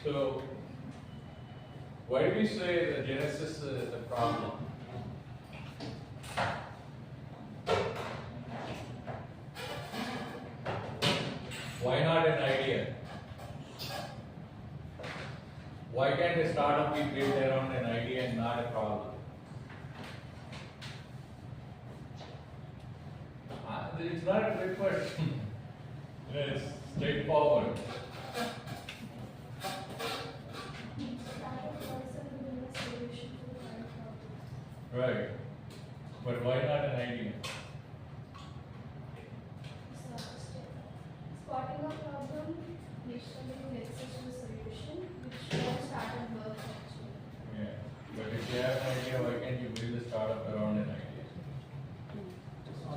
So, why do we say the genesis is the problem? Why not an idea? Why can't a startup be built around an idea and not a problem? It's not a trick question. It's straightforward. Right. But why not an idea? Spotting a problem, discovering necessary solution, which can start and work actually. Yeah. But if you have an idea, why can't you build a startup around an idea?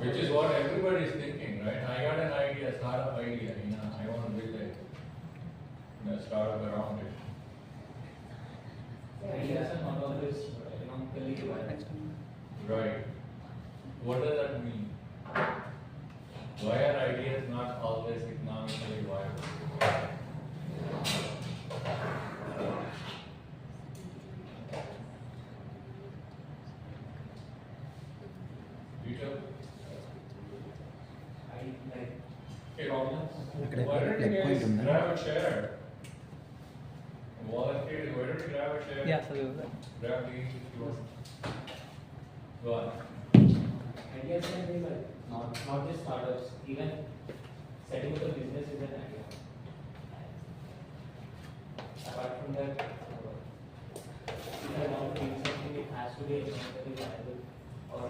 Which is what everybody is thinking, right? I got an idea, startup idea, I want to build a startup around it. Ideas are not always economically viable. Right. What does that mean? Why are ideas not always economically viable? Peter? Hey, Robin, why don't you guys grab a chair? Volunteers, why don't you grab a chair? Yeah, so Grab these if you want. Go on. Ideas can be like not just startups, even setting up a business is an idea. Apart from that, if I want to do something, it has to be economically viable or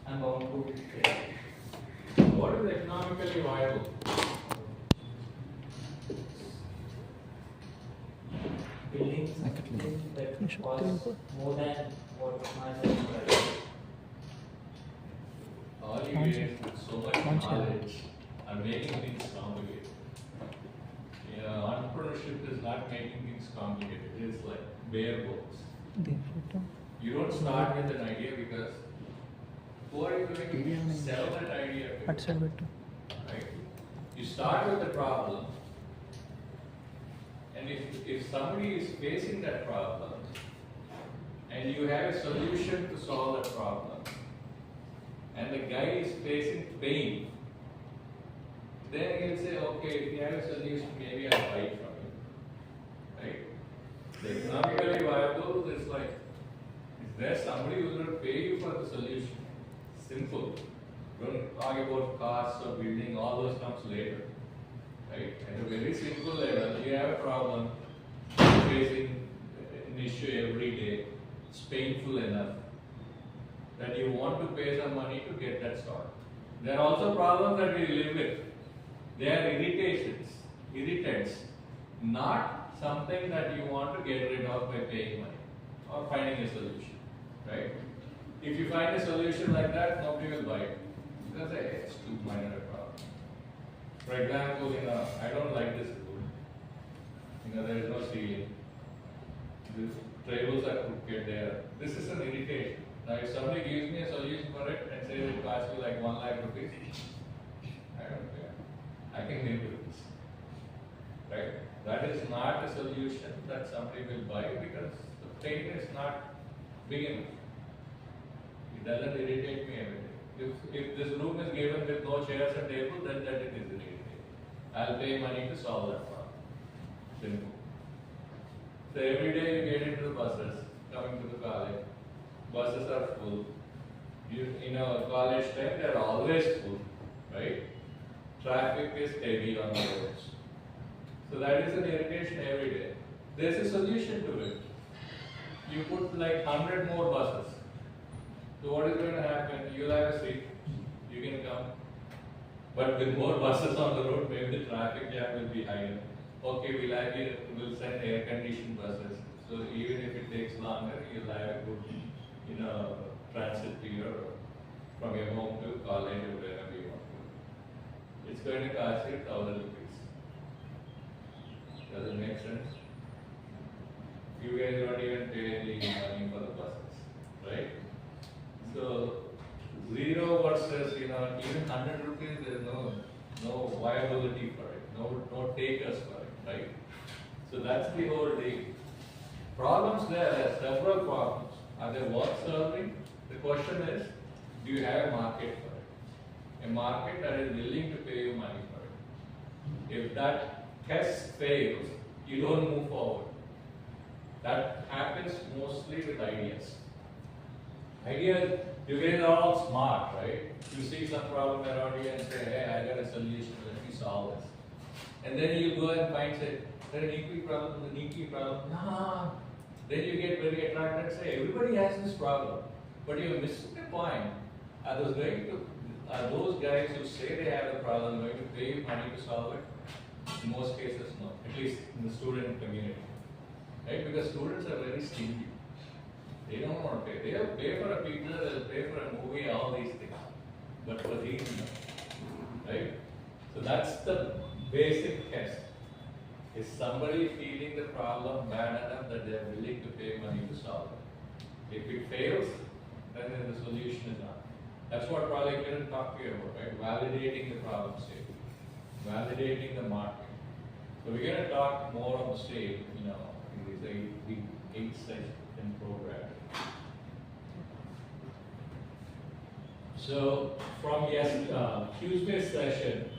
I'm bound to fail. What is economically viable? Building something that costs more than what my price. All you get is with so much knowledge are making things complicated. Entrepreneurship is not making things complicated. It's like bare bones. You don't start with an idea because who are you going to sell that idea to? Right? You start with the problem, and if somebody is facing that problem, and you have a solution to solve that problem, and the guy is facing pain, then he'll say, okay, if you have a solution, maybe I'll buy it from you. Right? The economically viable is like, is there somebody who's going to pay you for the solution? Simple. Don't talk about costs or building, all those comes later. Right? At a very simple level, you have a problem, you're facing an issue every day, it's painful enough that you want to pay some money to get that solved. There are also problems that we live with. They are irritants, not something that you want to get rid of by paying money or finding a solution. Right? If you find a solution like that, nobody will buy it because it's too minor a problem. For example, I don't like this rule. There is no ceiling. The tables are crooked there. This is an irritation. Now, if somebody gives me a solution for it and says it costs you like 1 lakh rupees, I don't care. I can live with this. Right? That is not a solution that somebody will buy because the pain is not big enough. It doesn't irritate me every day. If this room is given with no chairs and table, then that it is irritating. I'll pay money to solve that problem. Simple. So every day you get into the buses coming to the college. Buses are full. College time they are always full, right? Traffic is heavy on the roads. So that is an irritation every day. There's a solution to it. You put like 100 more buses. So what is going to happen? You'll have a seat. You can come. But with more buses on the road, maybe the traffic jam will be higher. Okay, we'll send air-conditioned buses. So even if it takes longer, you'll have a good, transit to from your home to college or wherever you want to. It's going to cost you 1,000 rupees. Does it make sense? You guys don't even pay any money for the buses, right? So 0 versus even 100 rupees, there is no viability for it, no takers for it, right? So that's the whole deal. Problems there are several problems. Are they worth solving? The question is, do you have a market for it? A market that is willing to pay you money for it. If that test fails, you don't move forward. That happens mostly with ideas. Ideas, you get all smart, right? You see some problem around you and say, hey, I got a solution, let me solve this. And then you go and find, say, there's an equal problem, an equal problem. No. Then you get very attracted and say, everybody has this problem. But you're missing the point. Are those guys who say they have a problem going to pay you money to solve it? In most cases, no. At least in the student community. Right? Because students are very stingy. They don't want to pay. They'll pay for a pizza, they'll pay for a movie, all these things. But for these, no. Right? So that's the basic test. Is somebody feeling the problem bad enough that they're willing to pay money to solve it? If it fails, then the solution is not. That's what probably Kiran talked to you about, right? Validating the problem state, validating the market. So we're going to talk more on the stage, in this eight session program. So from Tuesday's session,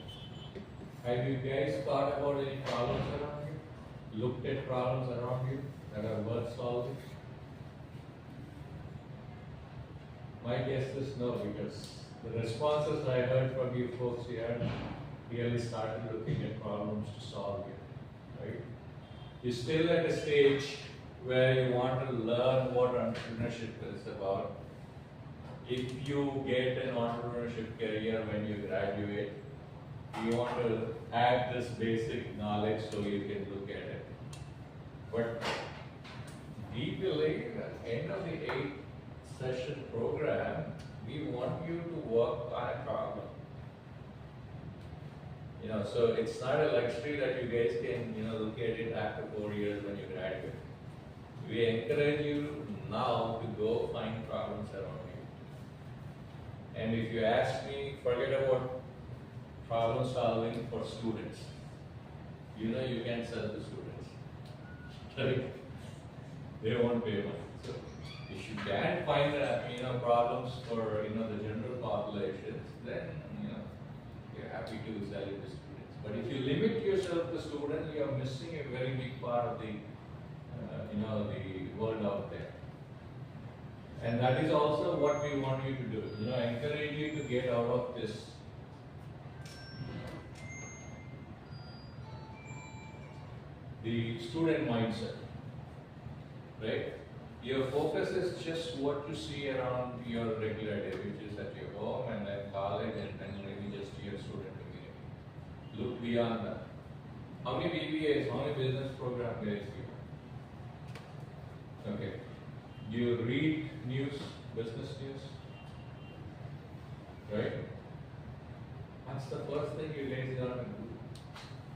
have you guys thought about any problems around you? Looked at problems around you that are worth solving? My guess is no, because the responses I heard from you folks here really started looking at problems to solve here, right? You're still at a stage where you want to learn what entrepreneurship is about. If you get an entrepreneurship career when you graduate, you want to have this basic knowledge so you can look at it. But we believe at the end of the 8-session program, we want you to work on a problem. So it's not a luxury that you guys can, look at it after 4 years when you graduate. We encourage you now to go find problems around you. And if you ask me, forget about problem solving for students. You can sell to students. Right? They won't pay money. So if you can find problems for the general populations, then you're happy to sell it to students. But if you limit yourself to students, you're missing a very big part of the the world out there. And that is also what we want you to do. Encourage you to get out of this the student mindset, right? Your focus is just what you see around your regular day, which is at your home and then college and then maybe just your student community. Look beyond that. How many BBAs, how many business program guys do you have? Okay. Do you read news, business news? Right? That's the first thing you guys gotta do.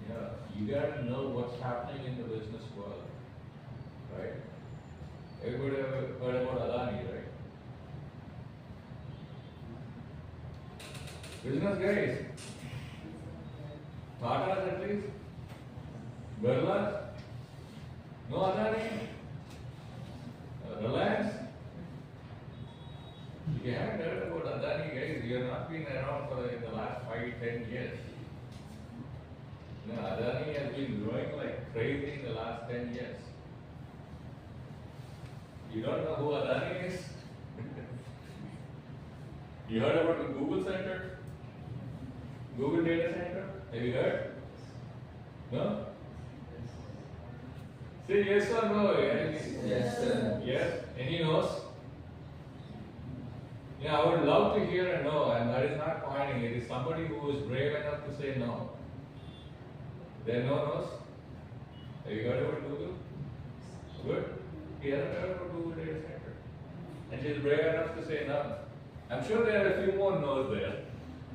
Yeah, you gotta know what's happening in the business world, right? Everybody ever heard about Adani, right? Business guys, Tata at least, Birla, no Adani, Reliance. You haven't heard about Adani guys, you have not been around for the last 5-10 years. Adani has been growing like crazy in the last 10 years. You don't know who Adani is? You heard about the Google Center? Google Data Center? Have you heard? No? Say yes or no? Yes, sir. Yes? Any no's? I would love to hear a no, and that is not pointing. It is somebody who is brave enough to say no. There are no no's? Have you heard about Google? Good. He hasn't heard about Google Data Center. And she's brave enough to say no. I'm sure there are a few more no's there.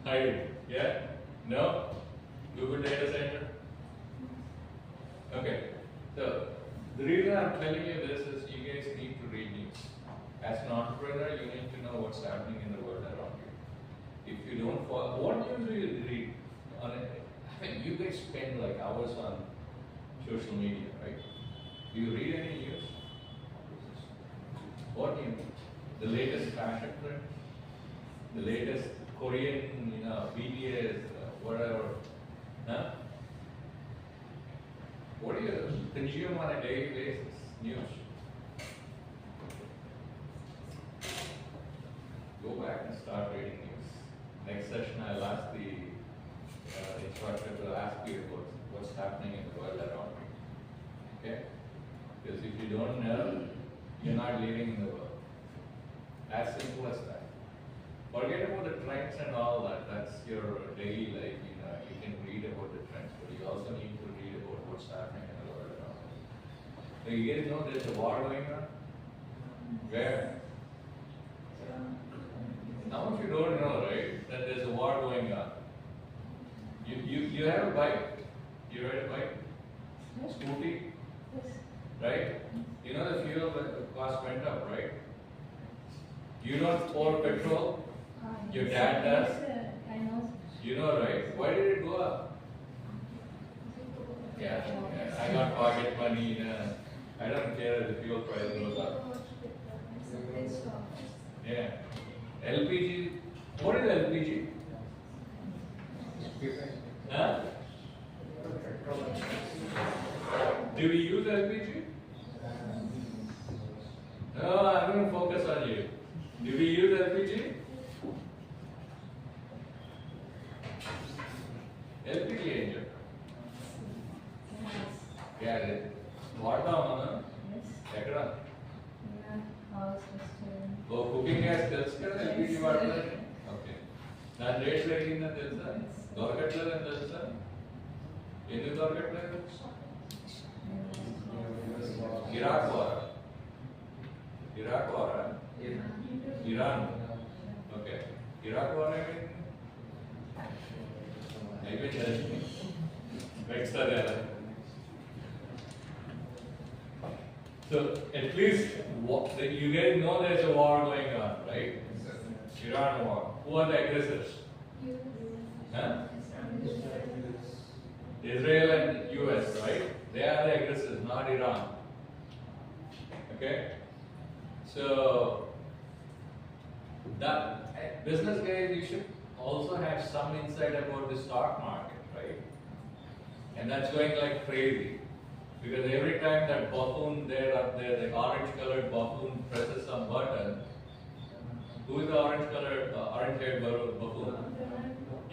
Hiding. Yeah? No? Google Data Center? Okay. So, the reason I'm telling you this is you guys need to read news. As an entrepreneur, you need to know what's happening in the world around you. If you don't follow, what news do you read on it? I mean, you guys spend like hours on social media, right? Do you read any news? What do you mean? The latest fashion trend? The latest Korean, BTS, whatever. Huh? What do you consume on a daily basis? News. Go back and start reading news. Next session, I'll ask the instructor to ask you about what's happening in the world around you. Okay? Because if you don't know, you're not living in the world. As simple as that. Forget about the trends and all that. That's your daily life. You can read about the trends, but you also need to read about what's happening in the world around you. So you guys know there's a war going on? Where? Now if you don't know, right, that there's a war going on. You have a bike. You ride a bike? Scooty? Right? You know the fuel cost went up, right? You don't pour petrol. Your dad does. I know. You know, right? Why did it go up? Yeah, I got pocket money. I don't care if the fuel price goes up. Yeah. LPG. What is LPG? Huh? Do we use LPG? No, I'm going to focus on you. Do we use LPG? LPG engine. Yeah, వాడతామా ఎక్కడ ఓ cooking gas తెలుసు కదా LPG వాడతారని okay దాని rate పెరిగిందని తెలుసా దొరకట్లేదని తెలుసా ఎందుకు దొరకట్లేదు ఇరాక్ వారా ఇరాన్ ఓకే ఇరాక్ వార్ అయిపోయింది నెక్స్ట్ అదే So at least you guys know there's a war going on, right? Iran war. Who are the aggressors? Huh? Israel and US, right? They are the aggressors, not Iran. Okay? So that business guys, you should also have some insight about the stock market, right? And that's going like crazy. Because every time that buffoon there up there, the orange colored buffoon presses some button, who is the orange haired buffoon?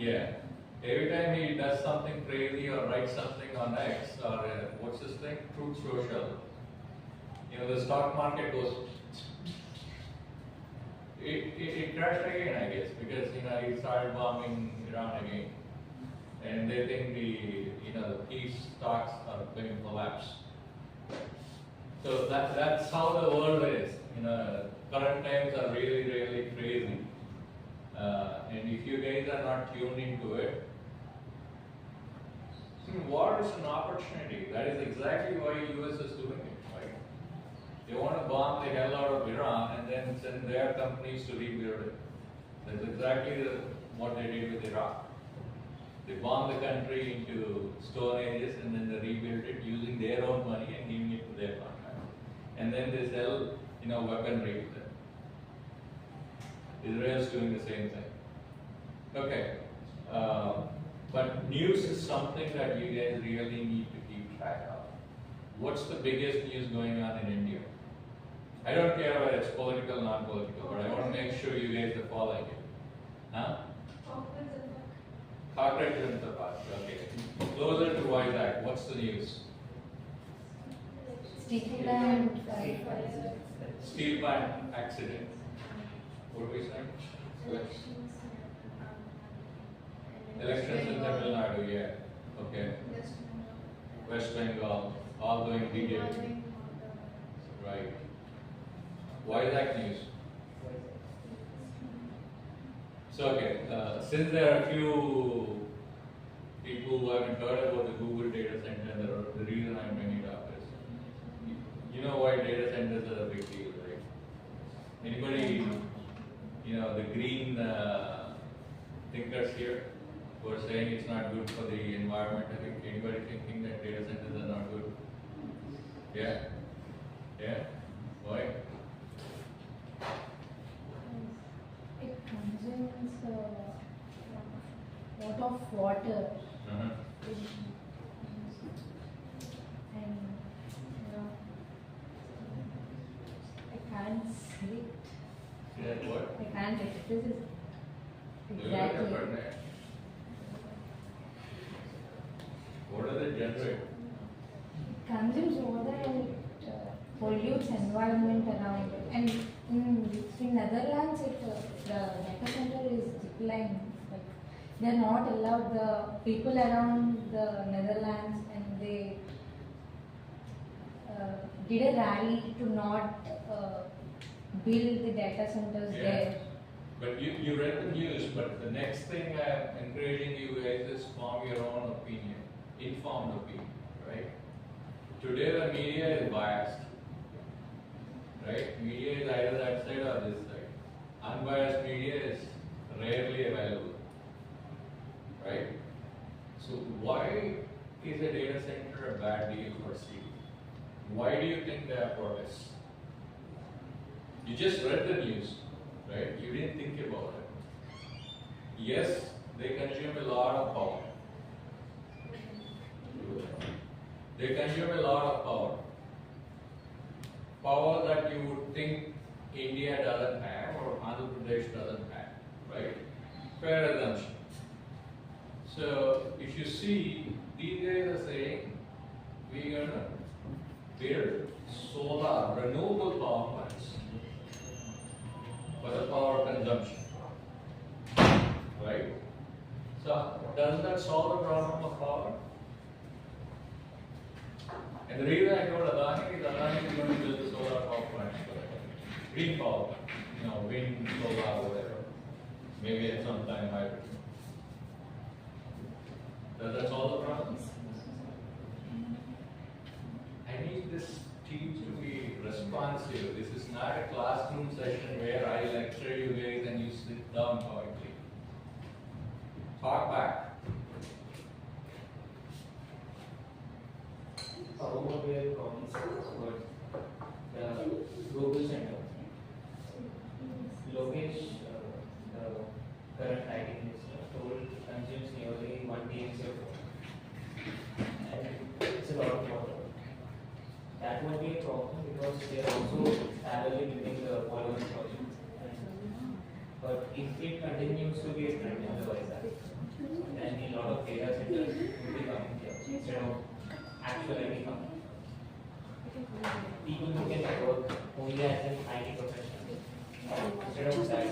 Yeah. Every time he does something crazy or writes something on X or what's this thing? Truth Social. The stock market goes. It crashed again, I guess, because he started bombing Iran again. And they think the peace talks are going to collapse. So that's how the world is. Current times are really, really crazy. And if you guys are not tuned into it, war is an opportunity. That is exactly why US is doing it, right? They want to bomb the hell out of Iran and then send their companies to rebuild it. That's exactly what they did with Iraq. They bombed the country into stone ages and then they rebuilt it using their own money and giving it to their contractors. And then they sell, weaponry to them. Israel is doing the same thing. Okay. But news is something that you guys really need to keep track of. What's the biggest news going on in India? I don't care whether it's political, non-political, but I want to make sure you guys are following it. Huh? Cockroach Janata Party, okay. Closer to Vizag, what's the news? Steel plant accident. What do we say? Elections in Tamil Nadu, yeah. Okay. West Bengal, all going BJP. Right. Vizag news. So okay, since there are a few people who haven't heard about the Google data center, the reason I'm bringing it up is, you know why data centers are a big deal, right? Anybody, the green thinkers here? who are saying it's not good for the environment. I think anybody thinking that data centers are not good? Yeah? Yeah? Why? It consumes a lot of water Uh-huh. and I can't say it. Yeah, what? I can't express it Exactly. exactly. What does it generate? It consumes water and it pollutes environment around it. And in Netherlands, the data center is declining. Like they are not allowed, the people around the Netherlands, and they did a rally to not build the data centers Yeah. there. But you read the news, but the next thing I'm encouraging you guys is form your own opinion, informed opinion, right? Today the media is biased, right? Media is either that side or this side. Unbiased media is rarely available, right? So why is a data center a bad deal for city? Why do you think there are protests? You just read the news, right? You didn't think about it. Yes, they consume a lot of power. They consume a lot of power. Power that you would think India doesn't have or Andhra Pradesh doesn't have, right? Fair assumption. So if you see, these guys are saying we're gonna build solar renewable power plants for the power consumption, right? So doesn't that solve the problem of power? And the reason I told Adani is going to build the solar power plant, green power plant, wind, solar, whatever. Maybe at some time hybrid. Does that solve the problem? I need this team to be responsive. This is not a classroom session where I lecture you guys and you sit down quietly. Talk back. Automobile comments towards the global center. Lokesh, the current IT minister, told consumes nearly 1 TMC of water. And it's a lot of water. That won't be a problem because they are also parallelly building the polymer project. But if it continues to be a trend in the Vizag, then a lot of data centers will be coming here instead of actual IT companies. People who can work only as an IT professional. Instead of that,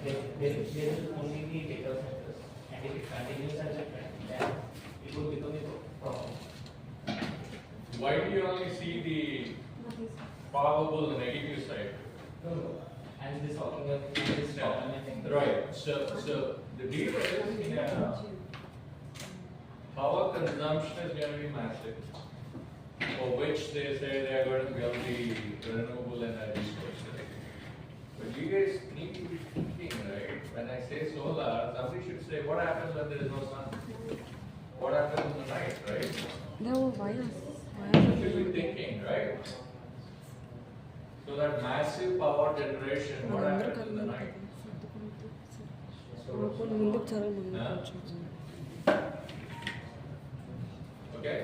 there will only be data centers. And if it continues as a trend, then it will become a problem. Why do you only see the probable negative side? No. I'm just talking about this problem, I think. Right. So the deal is power consumption is going to be massive, for which they say they are going to build the renewable energy sources. But you guys need to be thinking, right? When I say solar, somebody should say, what happens when there is no sun? What happens in the night, right? No, why not? You should be thinking, right? So that massive power generation, what happens in the night? ముందుకు చాలా ముందు Huh? కొంచెం. Okay?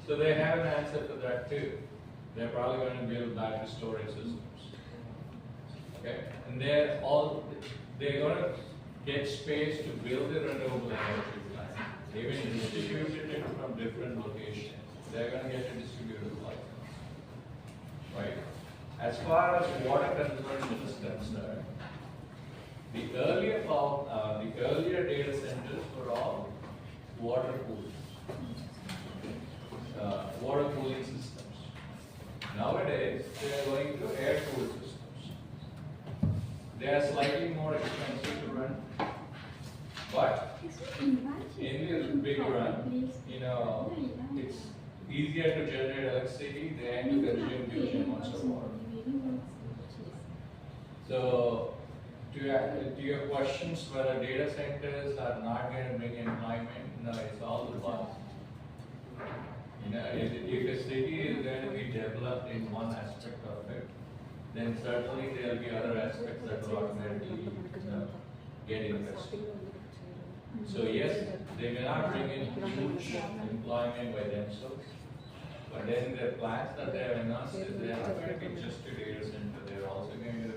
So they have an answer to that too. They're probably going to build battery storage systems. Okay? And they're going to get space to build the renewable energy plant. Even distribute it from different locations. They're going to get a distributed license. Right? As far as water conservation is concerned, the earlier data centers were all water cooled, water cooling systems. Nowadays, they are going to air cooled systems. They are slightly more expensive to run, but in the big run, it's easier to generate electricity than to consume huge amounts of water. So to your questions whether data centers are not going to bring employment, no, it's all the buzz. You know, if a city is going to be developed in one aspect of it, then certainly there will be other aspects that will automatically, get invested. So yes, they may not bring in huge employment by themselves, but then the plans that they have announced is they are not going to be just a data center, they're also going to,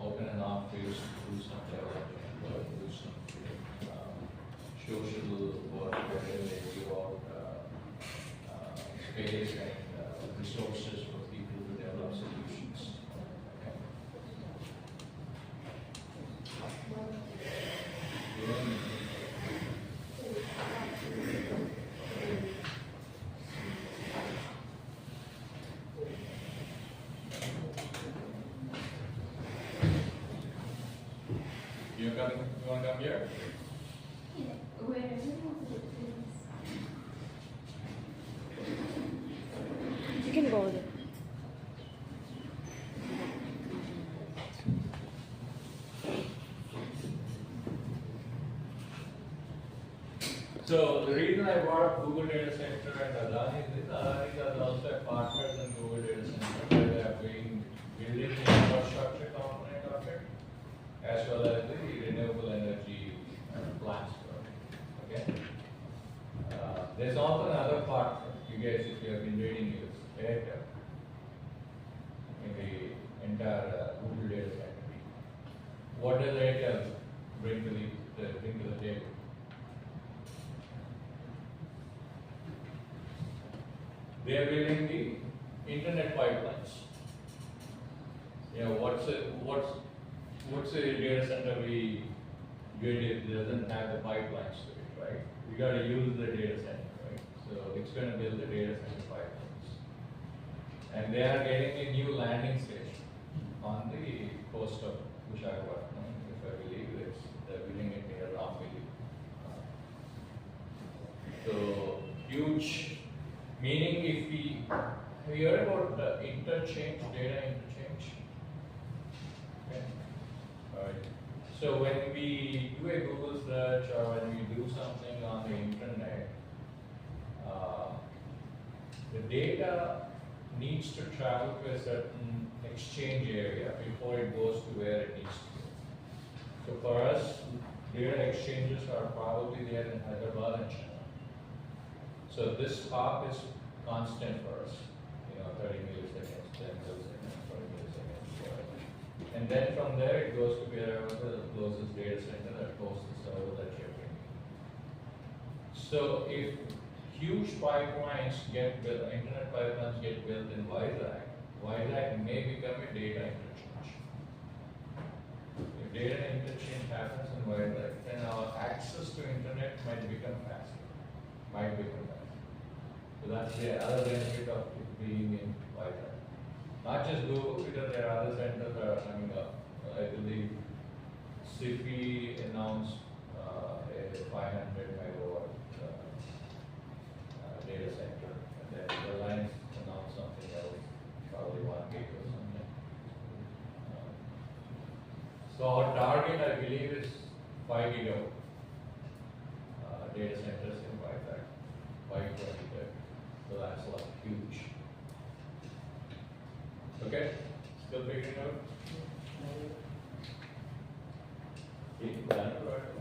open an office, do some development work, do some, social work, where they give out, space and resources for people to develop solutions. Okay. You want to come here? Where You can go there. So the reason I brought up Google Data Center and Adani is this, Adani is also partners in Google Data Center where they are building the infrastructure component of it, as well as the renewable energy plants for it. Okay. There's also another partner, you guys, if you have been reading news, Airtel, in the entire Google Data Center. What does Airtel bring to the table? They are building the internet pipelines. What's a data center we get if it doesn't have the pipelines to it, right? We got to use the data center, right? So it's going to build the data center pipelines, and they are getting a new landing station on the coast of Visakhapatnam, if I believe they're building it near Ramveli. So huge. Meaning if we hear about the interchange, data interchange. Okay. Alright. So when we do a Google search or when we do something on the internet, the data needs to travel to a certain exchange area before it goes to where it needs to go. So for us, data exchanges are probably there in Hyderabad and Chennai. So this hop is constant for us, 30 milliseconds, 10 milliseconds, 20 milliseconds, whatever. And then from there it goes to wherever the closest data center that hosts the server that you're bringing. So if huge pipelines get built, internet pipelines get built in Vizag may become a data interchange. If data interchange happens in Vizag, then our access to internet might become faster. So that's the other benefit of it being in Vizag. Not just Google, because there are other centers that are coming up. I believe CP announced a 500 megawatt data center, and then Reliance announced something else, probably 1 gig or something. So our target, I believe, is 5 gigawatt data centers in Vizag by 2030. So that's like huge. Okay, still figuring out? Done, right?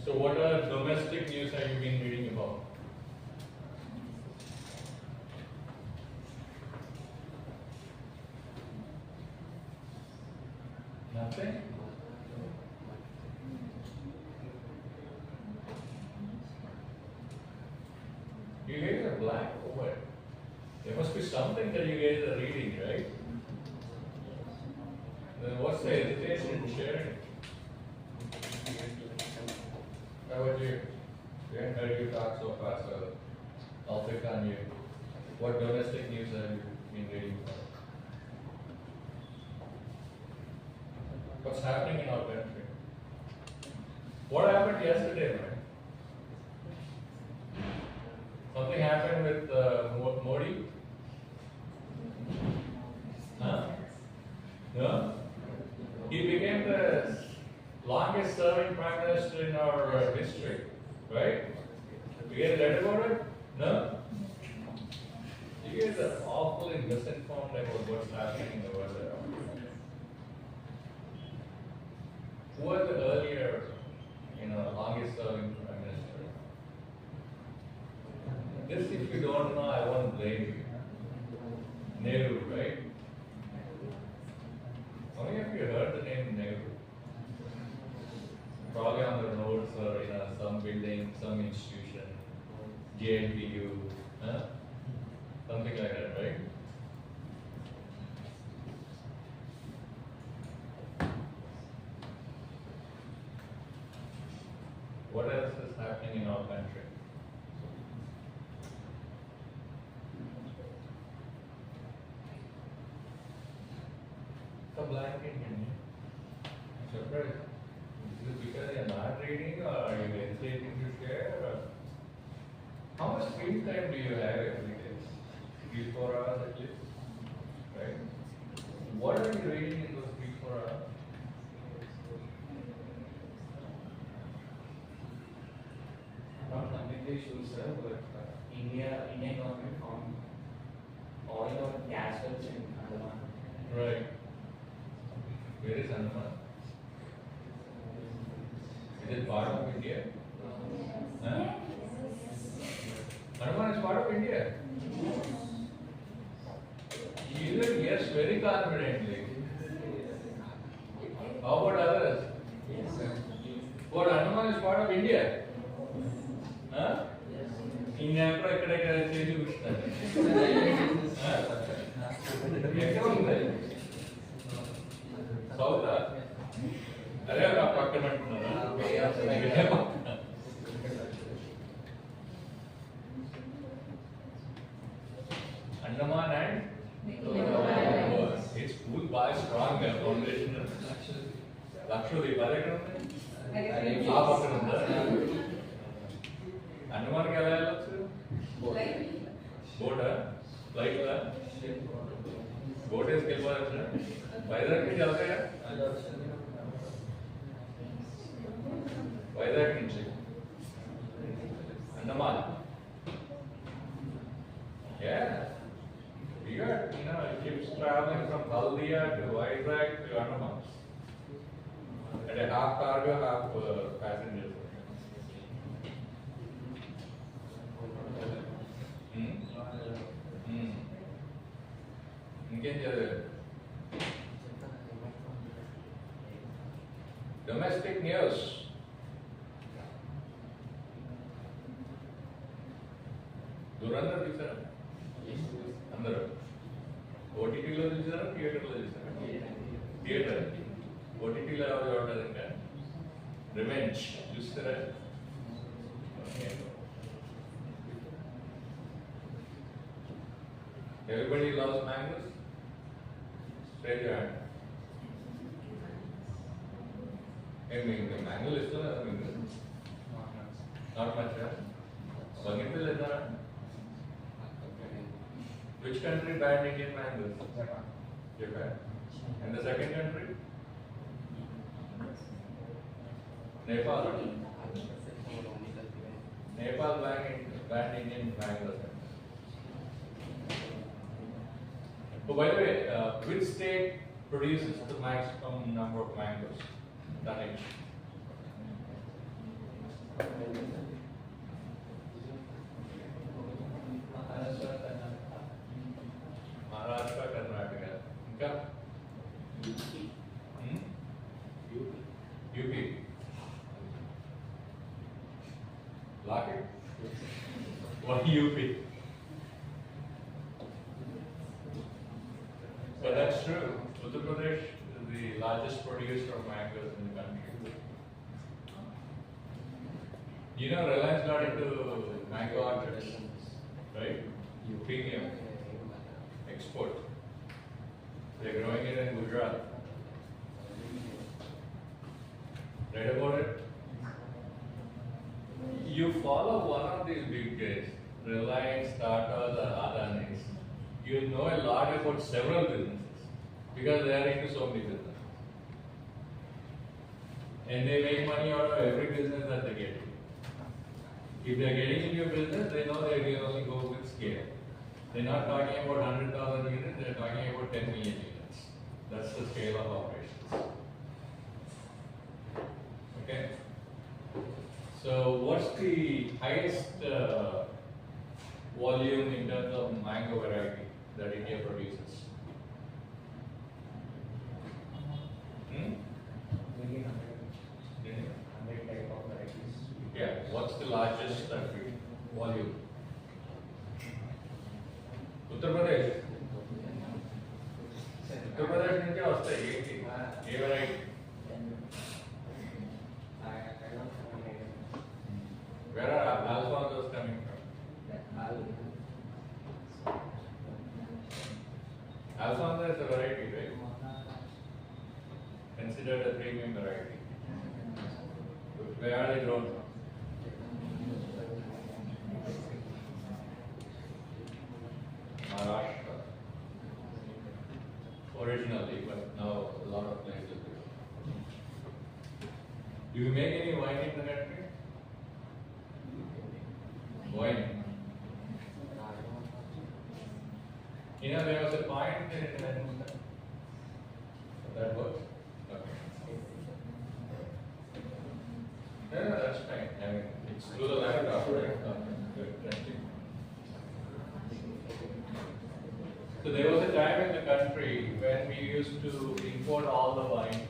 So what are domestic news have you been reading about? Nothing? You guys are blank or what? There must be something that you guys are reading, right? Then what's the hesitation in sharing? How about you? We haven't heard you talk so far, so I'll pick on you. What domestic news have you been reading about? What's happening in our country? What happened yesterday, man? Something happened with Modi? Huh? No? He became the longest serving prime minister in our history, right? You guys read about it? No? You guys are awfully misinformed about what's happening in the world around you. Who was the earlier, longest serving prime minister? This, if you don't know, I won't blame you. Nehru, right? How many of you heard the name Nehru? Probably on the roads or in some building, some institution, JNPU, huh? Something like that, right? What else is happening in our country? The blank Indian. Surprised. Is it because you're not reading or are you hesitating to share? Or how much screen time do you have every day? 3-4 hours at least, right? What are you reading in those 3-4 hours? Not completely sure, sir, but Indian government found oil or gas wells in Andaman. Right. Where is Andaman? Is it part of India? Huh? Andaman is part of India? You said yes very confidently. How about others? What, Andaman is part of India? Huh? In ఎక్కడ ఎక్కడెక్కడ చేసి చూపిస్తారు ఎక్కడ ఉంది south అదే నా పక్కన అంటున్నారా Andaman and it's cool by strong foundation. Lakshadweep అదే ఎక్కడ ఉంది ఆ పక్కన ఉందా అండమాన్కి ఎలా వెళ్ళొచ్చు బోటా ఫ్లైట్ బోట్ వేసుకెళ్ళిపోవచ్చు వైజాగ్ నుంచి వెళ్తాయా వైజాగ్ నుంచి Andaman Yeah, we got, ships traveling from Haldia to Vizag to Andaman. At a half cargo, half passengers. ఇంకేం చదివారు డొమెస్టిక్ న్యూస్ దూరందరూ చూసారా అందరూ ఓటీటీలో చూసారా థియేటర్లో చూసారా థియేటర్ ఓటీటీలో ఎవరు చూడలేదు ఇంకా రివెంజ్ చూస్తారా Everybody loves mangoes? Raise your hand. Hey, mango is still not much, huh? Bangipil is there? Which country banned Indian mangoes? Japan. And the second country? Nepal. Nepal banned Indian mangoes. Oh, by the way, which state produces the maximum number of mangoes? Tonnage. What do you pick? But that's true. Uttar Pradesh is the largest producer of mangoes in the country. You know, Reliance got into mango orchards, right? Premium export. They're growing it in Gujarat. Read about it? You follow one of these big guys, Reliance, Tata, or Adani's, you know a lot about several businesses because they are into so many businesses. And they make money out of every business that they get into. If they are getting into a business, they know they will only go with scale. They're not talking about 100,000 units, they're talking about 10 million units. That's the scale of operations. Okay? So, what's the highest volume in terms of mango variety that India produces? Maybe 100 type of varieties. Yeah, what's the largest volume? Uttar Pradesh. Uttar Pradesh నుంచి వస్తాయి ఏంటి ఏ variety Where are Alfonsos coming from? Alfonso is a variety, right? Considered a premium variety. Where are they grown from? Maharashtra. Originally, but now a lot of places do. Do you make any wine in the country? Wine. You know, there was a point in that works. Okay. Yeah, that's fine. I mean, it's through the laptop, right? Okay, good. Thank you. So there was a time in the country when we used to import all the wine,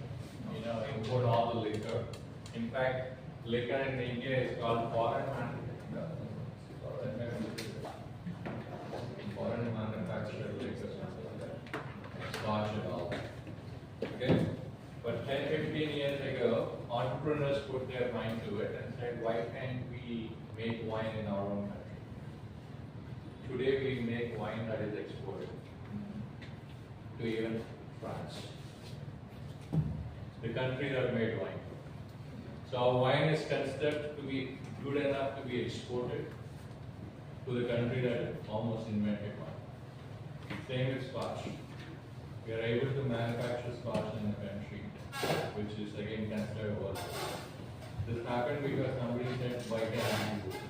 you know, import all the liquor. In fact, liquor in India is called foreign manufactured liquor, something like that. Scotch and all that. Okay? But 10-15 years ago, entrepreneurs put their mind to it and said, why can't we make wine in our own country? Today we make wine that is exported to even France, the country that made wine. So our wine is considered to be good enough to be exported to the country that almost invented wine. Same with Scotch. We are able to manufacture Scotch in the country, which is again considered world. This happened because somebody said, why can't we do it?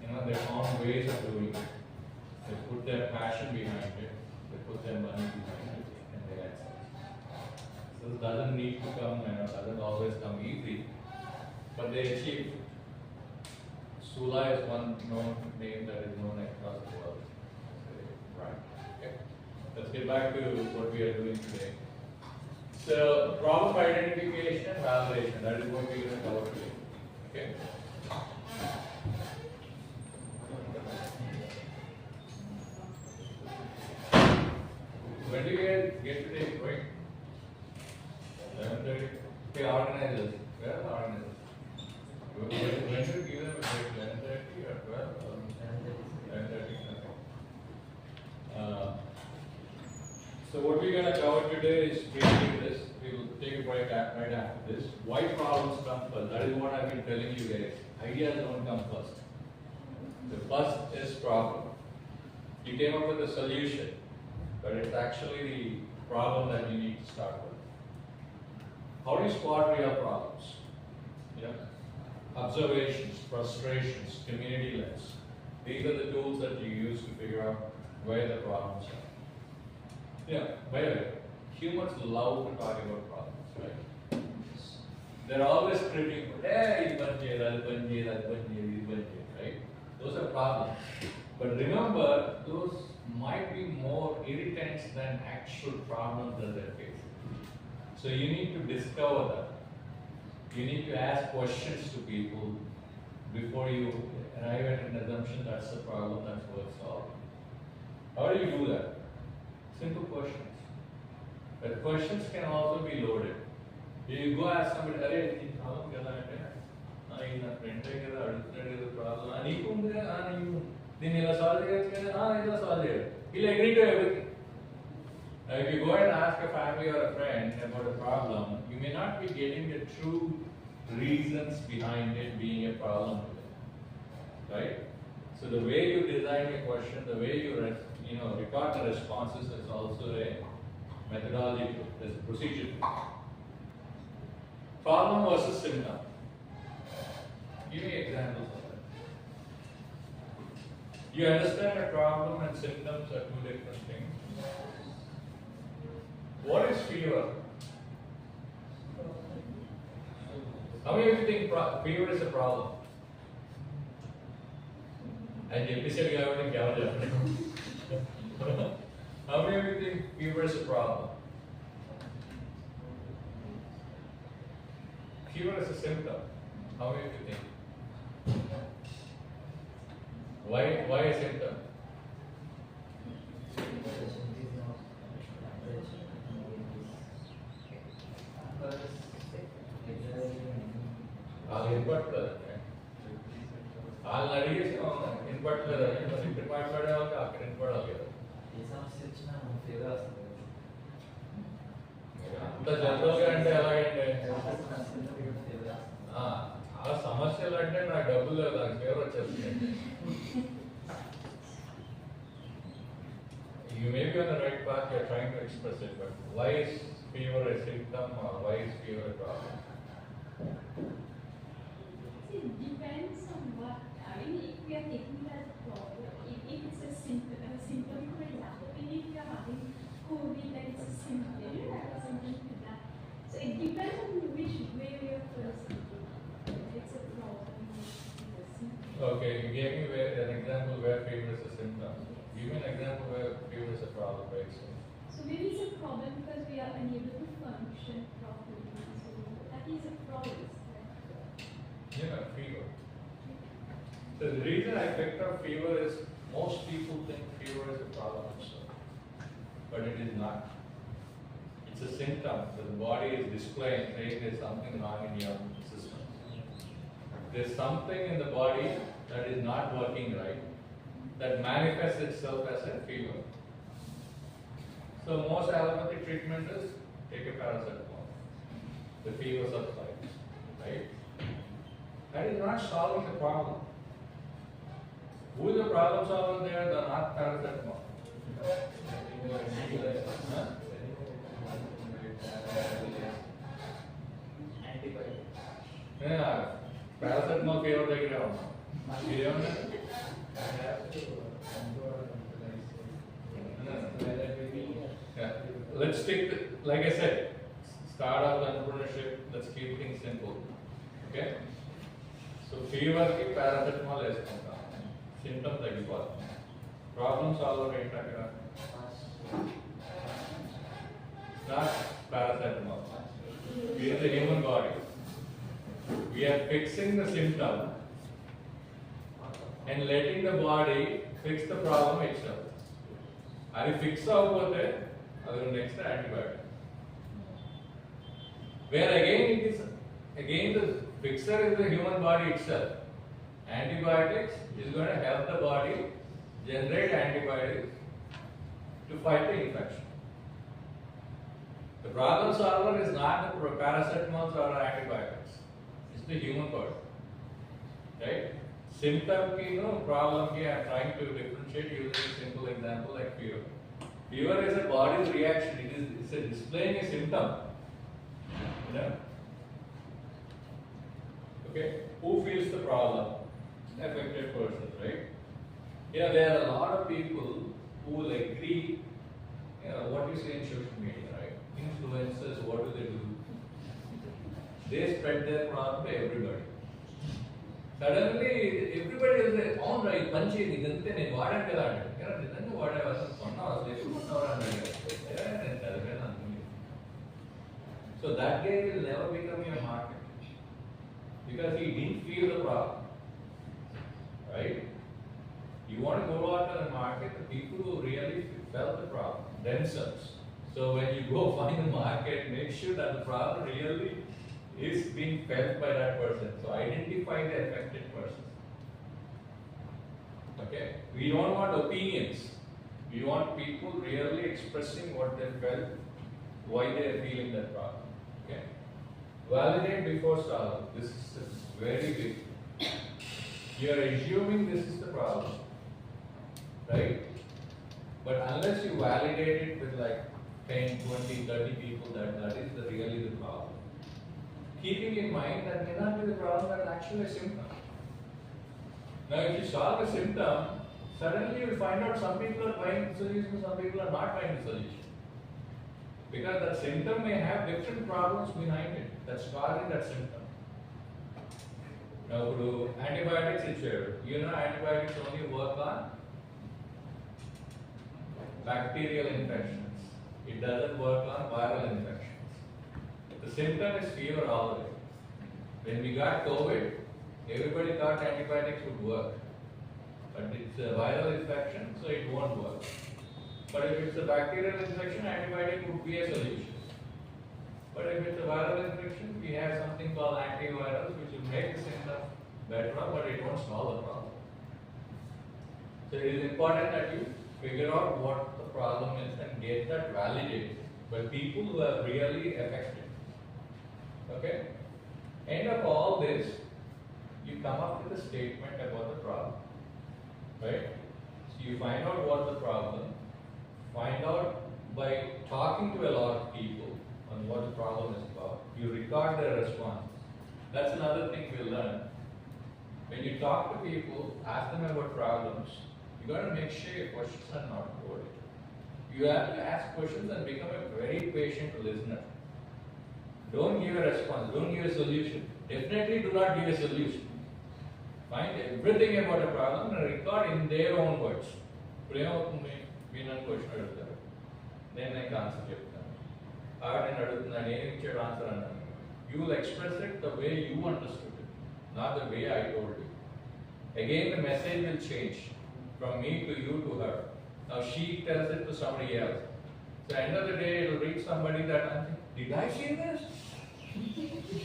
You know, they found ways of doing it. They put their passion behind it, they put their money behind it, and they excel. So it doesn't need to come, you know, doesn't always come easy, but they achieve. Sula is one known name that is known across the world. Right. Okay. Let's get back to what we are doing today. So, problem identification, validation, that is what we're going to cover today. Okay? When do you get to take break? 11:30? Okay, organizers. Where are the organizers? When do you give them a break? 11:30 or 12? 11:30. Okay. So what we're going to cover today is basically this. We will take a break right after this. Why problems come first? That is what I've been telling you guys. Ideas don't come first. The first is problem. You came up with a solution, but it's actually the problem that you need to start with. How do you spot real problems? Yeah. Observations, frustrations, community lens. These are the tools that you use to figure out where the problems are. Yeah, by the way, humans love to talk about problems, right? They're always critical. Hey, right? Those are problems. But remember, those might be more irritants than actual problems that they're facing. So you need to discover them. You need to ask questions to people. before you arrive at an assumption that's the problem that's worth solving. How do you do that? Simple questions. But questions can also be loaded. You go ask somebody, "Arey, this problem kada ante? Ee na friend e kada adugutunadu the problem. Neeku unde you దీన్ని ఇలా solve చేయొచ్చు కదా ఇలా solve చేయొచ్చు. He'll agree to everything. Now, if you go and ask a family or a friend about a problem, you may not be getting the true reasons behind it being a problem to them, right? So the way you design a question, the way you record the responses is also a methodology to it. There's a procedure to it. Problem versus symptom. Give me examples of that. You understand a problem and symptoms are two different things. What is fever? How many of you think fever is a problem? And the episode you have in How many of you think fever is a problem? Fever is a symptom. How many of you think? Why a symptom? వినపట్లేదు వాళ్ళని అడిగేసి వినపట్లేదు అని ఇంటి మాట్లాడే వాళ్ళకి అక్కడ వినపడాలి కదా ఏ సమస్య వచ్చినా ఫీవర్ వస్తుంది అంత జనరల్గా అంటే ఎలాగంటే ఆ సమస్యలు అంటే నాకు డబ్బులు లేదు నాకు ఫీవర్ వచ్చేస్తుంది You may be on the right path, you are trying to express it, but why is fever a symptom or why is fever a problem? It depends on what, I mean, if we are taking that problem, if it's a symptom, for example, if you are having COVID, then it's a symptom, you have a symptom to that. So it depends on which way we are perceiving. It's a problem, it's a symptom. Okay, you gave me an example where fever is a symptom. Give me an example where fever is a problem, right? So maybe it's a problem because we are unable to function properly. So that is a problem. Yeah, fever. So the reason I picked up fever is most people think fever is a problem itself, but it is not. It's a symptom that the body is displaying, saying there's something wrong in your system. There's something in the body that is not working right, that manifests itself as a fever. So most allopathic treatment is take a paracetamol. The fever subsides, right? That is not solving the problem. Who is the problem solver there? The not paracetamol. Huh? Yeah, paracetamol fever take it out. Yeah. Let's stick to, like I said, start off the entrepreneurship, let's keep things simple. Okay? So fever ki paracetamol eskunta. Symptom taggipotundi. Problem solver enti akkada. Not paracetamol. We are the human body. We are fixing the symptom and letting the body fix the problem itself. అది fix అవ్వకపోతే అది next antibiotic where again it is again the fixer is the human body itself antibiotics is going to help the body generate antibiotics to fight the infection the problem solver is not the paracetamols or antibiotics it's the human body right symptom ki no problem ki I am trying to differentiate using a simple example like fever. Fever is a body's reaction. It's a displaying a symptom. You know? Okay. Who feels the problem? Affected person, right? Yeah, there are a lot of people who will agree. What you say in social media, right? Influencers, what do? They spread their problem to everybody. Suddenly, everybody is like, oh, right, punch it, idante ne vaadam kada ante. Kara nidanna vaadava sonna vaslesukunnavara annaru. So that guy will never become your market because he didn't feel the problem. right? You want to go out to the market, the people who really felt the problem themselves. So when you go find the market, make sure that the problem really is being felt by that person. So identify the affected person. Okay? We don't want opinions. We want people really expressing what they felt, why they are feeling that problem. Okay? Validate before solve. This is very big. You are assuming this is the problem, right? But unless you validate it with like 10, 20, 30 people that is really the problem. Keeping in mind that may not be the problem, that is actually a symptom. Now if you solve a symptom, suddenly you will find out some people are buying the solution, some people are not buying the solution. Because that symptom may have different problems behind it that's causing that symptom. Now to antibiotics itself, you know antibiotics only work on bacterial infections. It doesn't work on viral infections. The symptom is fever all the way. When we got COVID, everybody thought antibiotics would work. But it's a viral infection, so it won't work. But if it's a bacterial infection, antibiotic would be a solution. But if it's a viral infection, we have something called antivirals, which will make the symptom better, but it won't solve the problem. So it is important that you figure out what the problem is and get that validated by people who are really affected. Okay? End of all this, you come up with a statement about the problem. Right? So you find out what the problem, find out by talking to a lot of people on what the problem is about. You record their response. That's another thing we learn. When you talk to people, ask them about problems, you got to make sure your questions are not coded. You have to ask questions and become a very patient listener. Don't give a response, don't give a solution. Definitely do not give a solution. Find everything about a problem and record in their own words. Question అడుగుతారు నేను నీకు answer చెప్తాను నేను అడుగుతున్నాను నేను ఇచ్చాడు answer అన్నాను. You will express it the way you understood it, not the way I told you. Again the message will change from me to you to her. Now she tells it to somebody else. So at the end of the day it will reach somebody that did I say this?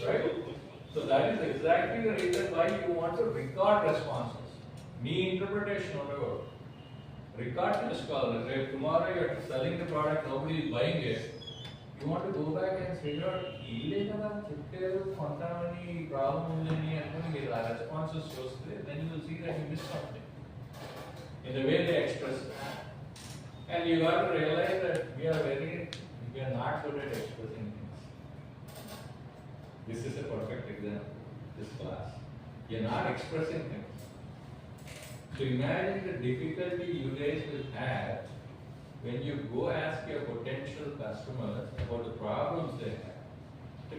Right? So that is exactly the reason why you want to record responses. Me interpretation on the word. Record to the scholar. If tomorrow you are selling the product, nobody is buying it. You want to go back and figure out, problem responses, then you will see that you missed something in the way they express it. And you got to realize that we are not good at expressing things. This is a perfect example, this class. You are not expressing things. So imagine the difficulty you guys will have when you go ask your potential customers about the problems they have.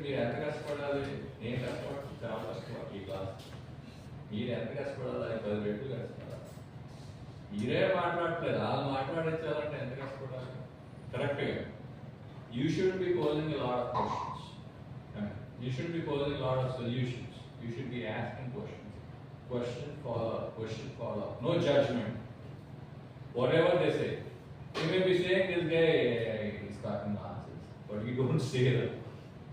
మీరు ఎంత కష్టపడాలి, నేను కష్టపడాలి, చాలా కష్టపడాలి ఈ class. మీరు ఎంత కష్టపడాలి, 10 రెట్లు కష్టపడాలి. మీరే మాట్లాడట్లేదు, వాళ్ళు మాట్లాడించాలంటే ఎంత కష్టపడాలి కరెక్ట్గా. You should be posing a lot of questions. You should be posing a lot of solutions. You should be asking questions. Question follow up. No judgment. Whatever they say. You may be saying this guy is talking nonsense, but you don't say that.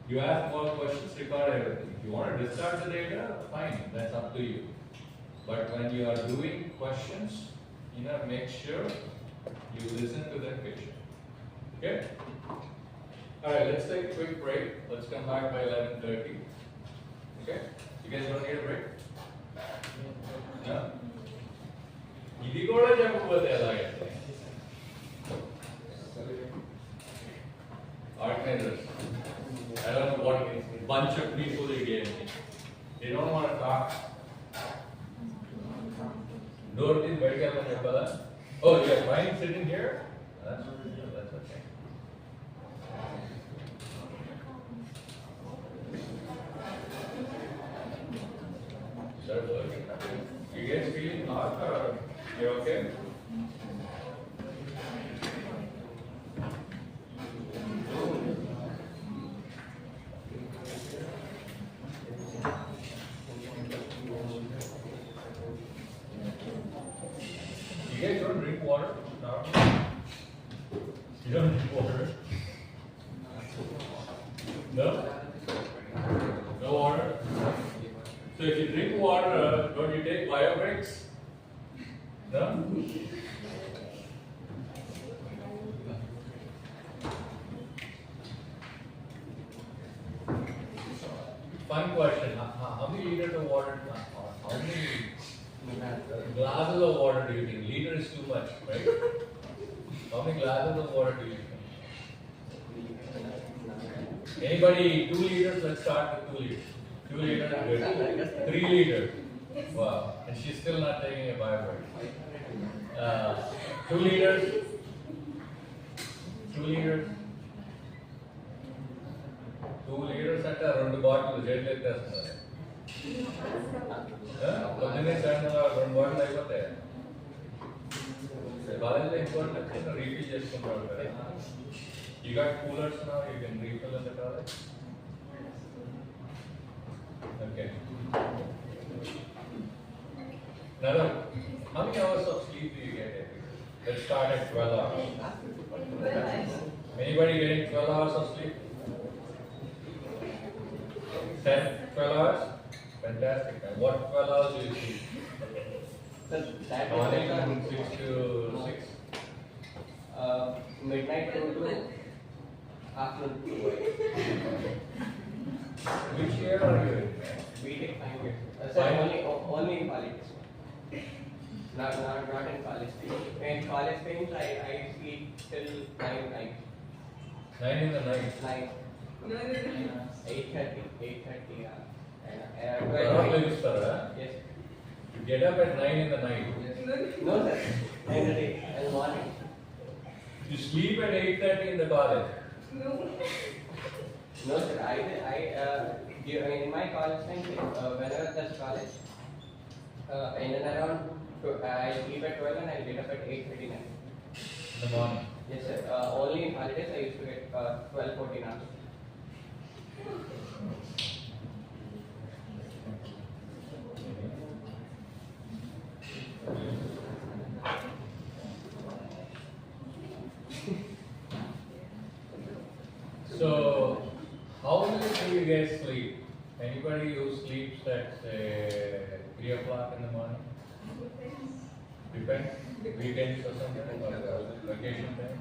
You ask more questions, record everything. If you want to discard the data, fine, that's up to you. But when you are doing questions, make sure you listen to that patient. Okay? Alright, let's take a quick break. Let's come back by 11:30. Okay? You guys want to get a break? ఇది కూడా చెప్పకపోతే ఎలాగైతే organizers, I don't know what bunch of people they gave me. They don't want to talk. Don't think very well. Oh, you're fine sitting here? That's okay. You guys feeling hot or you're okay? water? No. You don't drink water? No? No water? So if you drink water, don't you take bio breaks? No? Fun question. How many liters of water? How many glasses of water do you think? Liter is too much, right? How many glasses of water do you think? Anybody 2 liters? Let's start with 2 liters. 2 liters, good. 3 liters. Wow. And she's still not taking a bio break. 2 liters. 2 liters. 2 liters అంటే 2 bottle jail ఎత్తేస్తున్నారు. పొద్దున్నే సాయంత్రం 2 bottle అయిపోతాయి. కాలేజీలో ఇంకోటి refill చేసుకుంటారు కదా. You got coolers now, you can refill in the college. Okay. Now, how many hours of sleep do you get every day? Let's start at 12 hours. Anybody getting 12 hours of sleep? 10, 12 hours? Fantastic. And what 12 hours do you sleep? Morning 6 to 6? Midnight to afternoon 2. Which year are you in? BTech 5 years. Fine. Only in college. Not in college. In college times, I sleep till 9 night. 9 in the night. 9. 8:30. Not legislator, Yes. You get up at 9 in the night. No, sir. 9:30 in the morning. You sleep at 8:30 in the college. No, sir. In my college time, whenever there's college, in and around, I sleep at 12 and I get up at 8:39. In the morning. Yes, sir. Only in holidays I used to get 12-14 hours. So, how much do you guys sleep? Anybody who sleeps at say 3 o'clock in the morning? Depends. Weekends or something, or vacation time?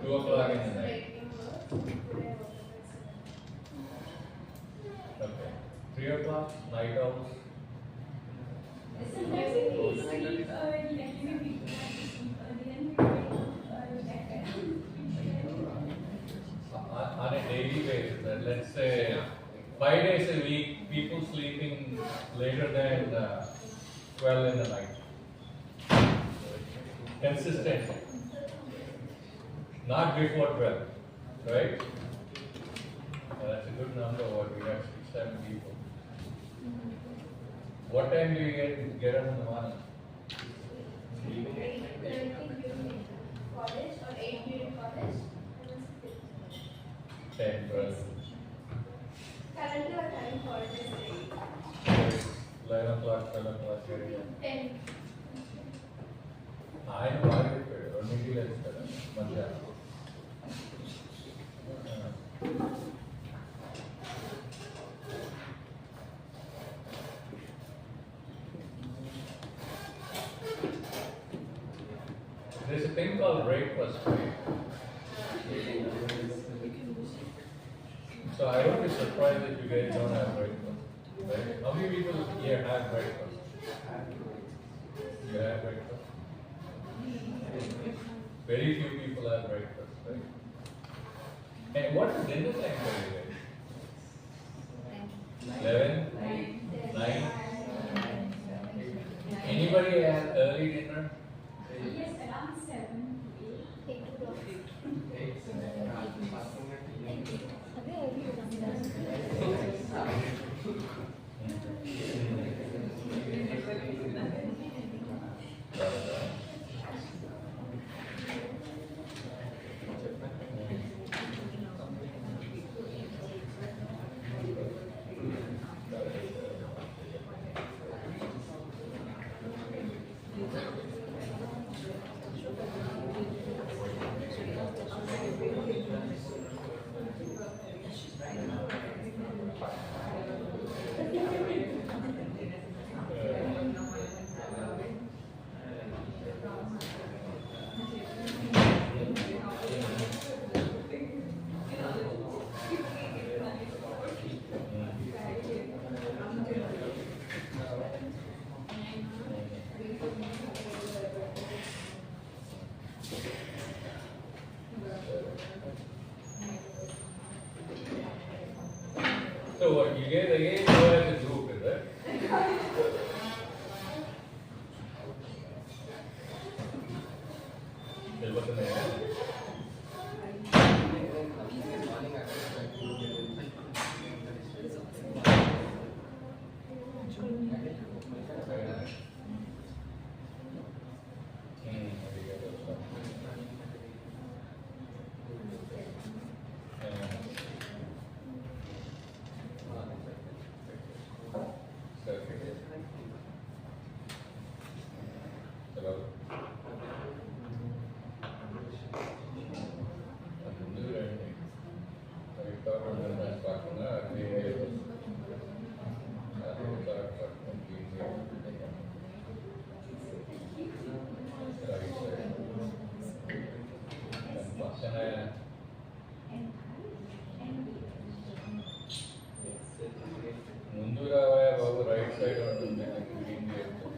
2 o'clock in the night. Okay. 3 o'clock, night owls. Sometimes we sleep early, like we wake up early and we wake up early. On a daily basis, let's say 5 days a week, people sleeping later than 12 in the night. Consistently. Not before 12, right? That's a good number, what we have 6-7 people. What time do you get up in the morning? College or 8 during college. 10, 12. Currently our time college is 11 o'clock, 12 o'clock. 10. ఆయన బాగా చెప్పాడు 2 లేదు కదా మధ్యాహ్నం. There's a thing called breakfast, right? So I won't be surprised if you guys don't have breakfast. Right? How many people here have breakfast? You have breakfast? Very few people have breakfast, right? And what is dinner time for you guys? 11? 9? Anybody have early dinner? Yes, around 7 to 8. So what you guys again go as a group, is it? వెళ్ళిపోతున్నాయా? అది కాదు, వస్తాం. సరే. Hello. ముందుకు రండి. అవి కాకుండా దాని పక్కన అది పక్కన క్లీన్ చేయాలి. Right side. దాని పక్కన ముందు రావా బాబు, రైట్ సైడ్ ఉంటుంది క్లీన్ చేస్తే.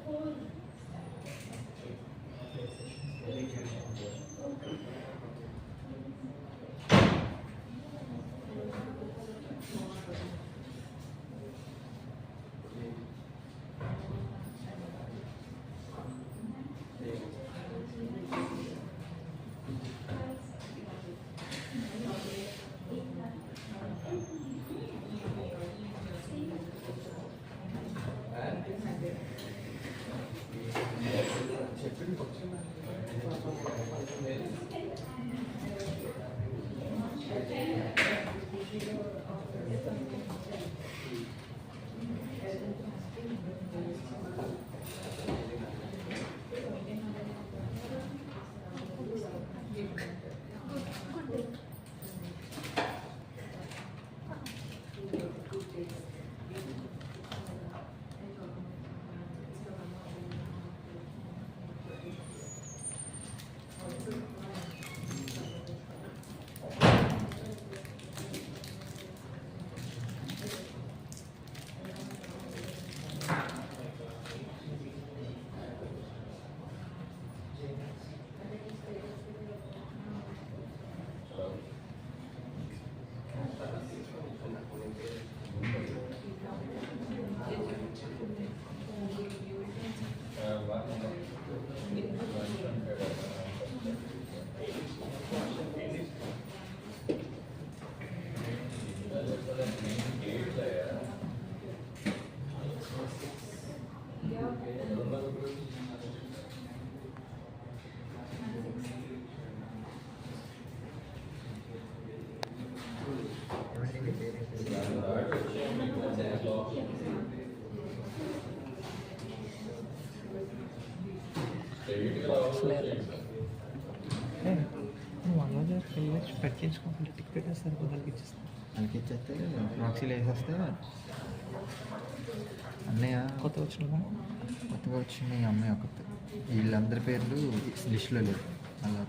పెట్టించుకోవాలి, టిక్ పెట్టేస్తారు, వాళ్ళకి ఇచ్చేస్తారు. వాళ్ళకి ఇచ్చేస్తే ప్రాక్సీలు వేసేస్తే అన్నయ్య కొత్త వచ్చిన కొత్తగా వచ్చిన ఈ అమ్మాయి ఒకటి, వీళ్ళందరి పేర్లు లిస్టులో లేవు అలా.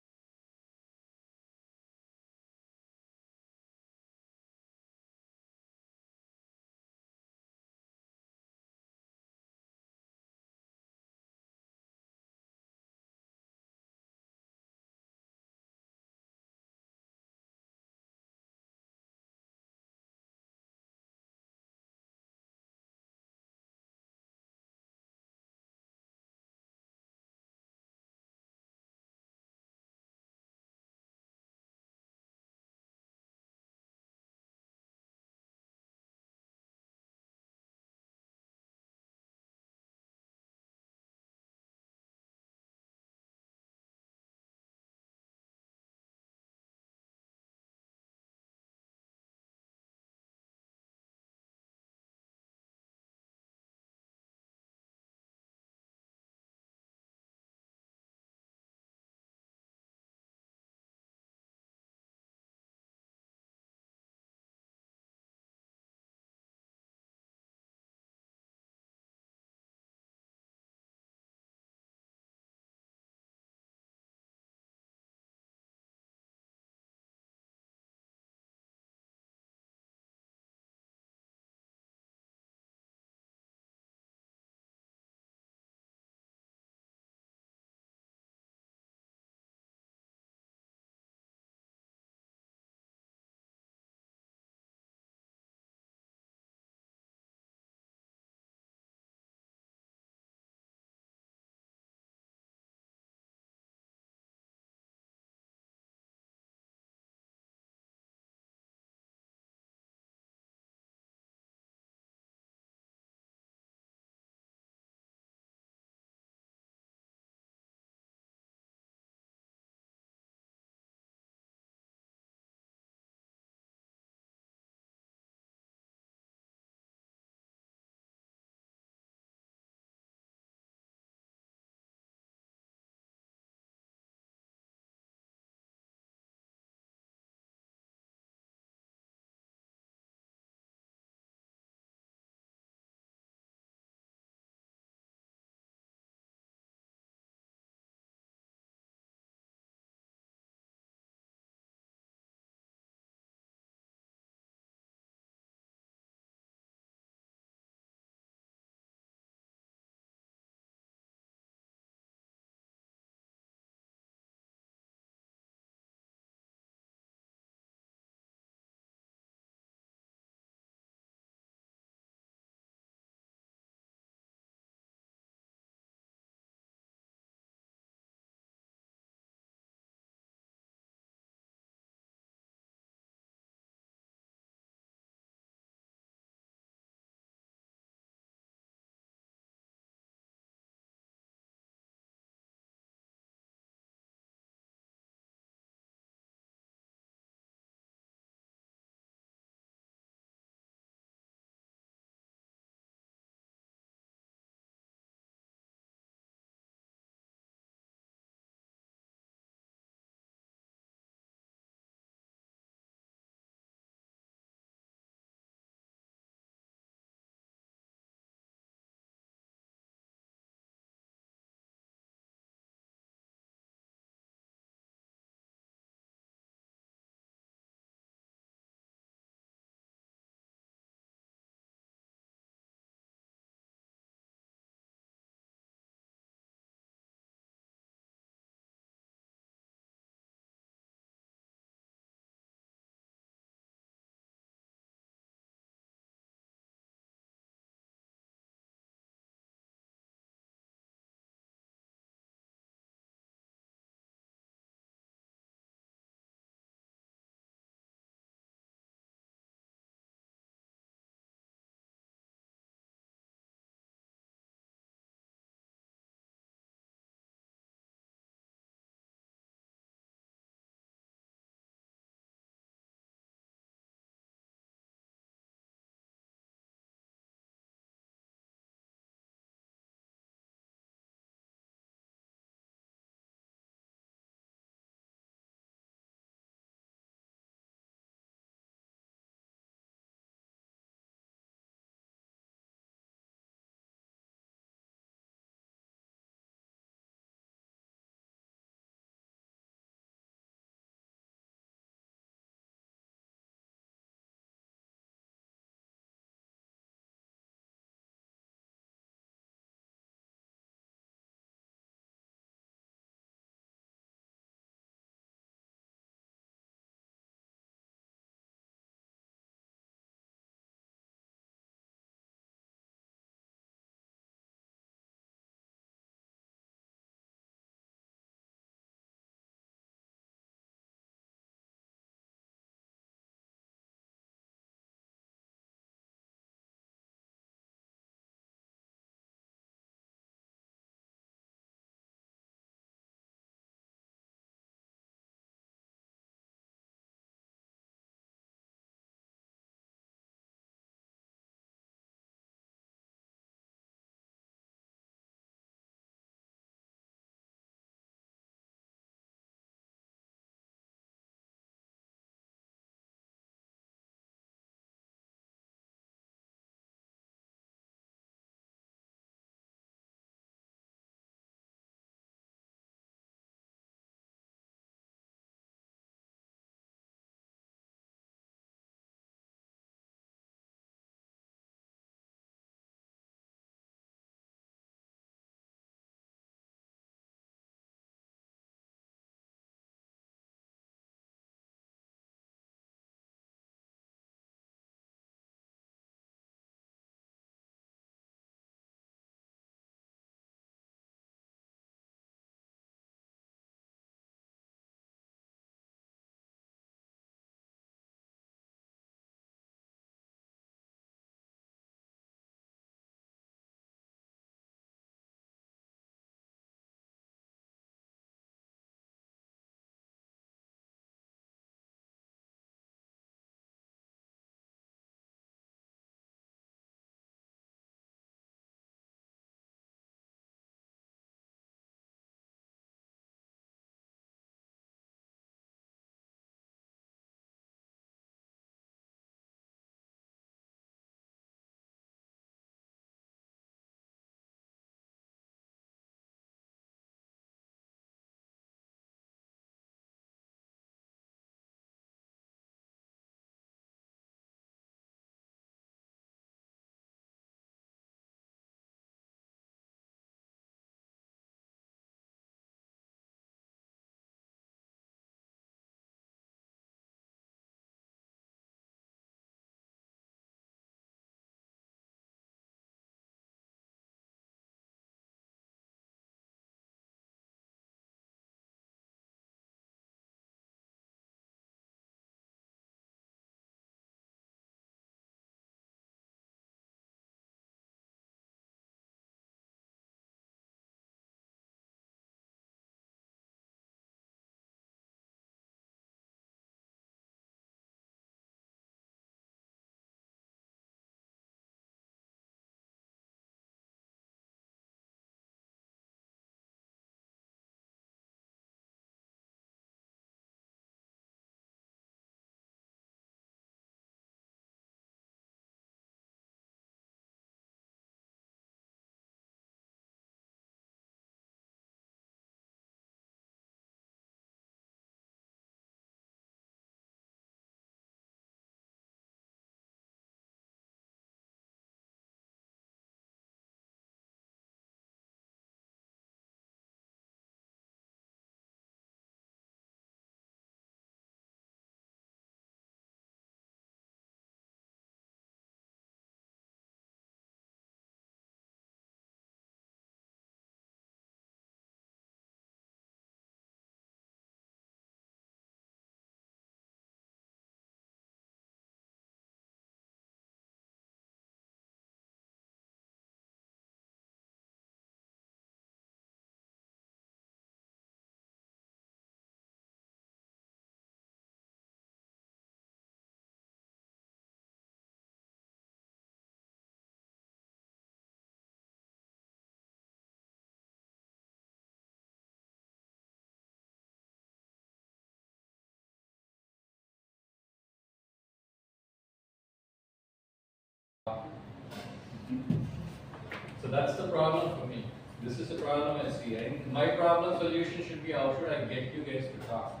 that's the problem for me. This is the problem I see. And my problem solution should be how should I get you guys to talk?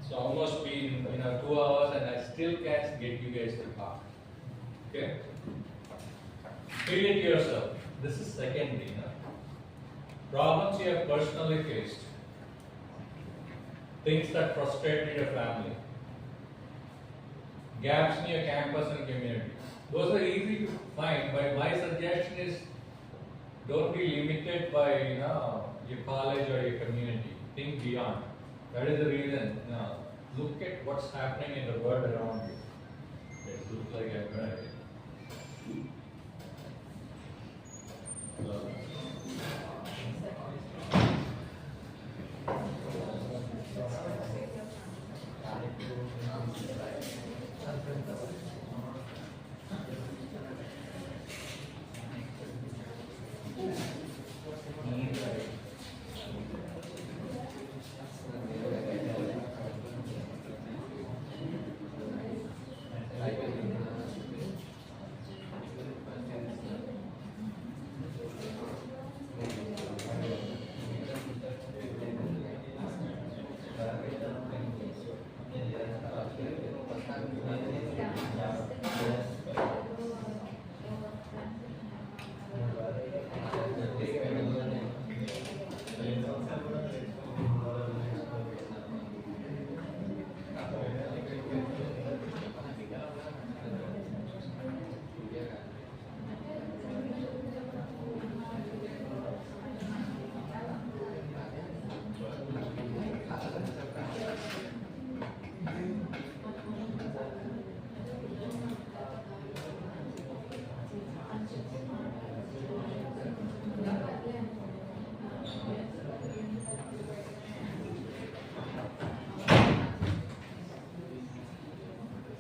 It's almost been 2 hours and I still can't get you guys to talk. Okay? Feel it yourself. This is secondary. Problems you have personally faced. Things that frustrated your family. Gaps in your campus and community. Those are easy to find, but my suggestion is don't be limited by your college or your community. Think beyond. That is the reason. Look at what's happening in the world around you. It looks like I'm right.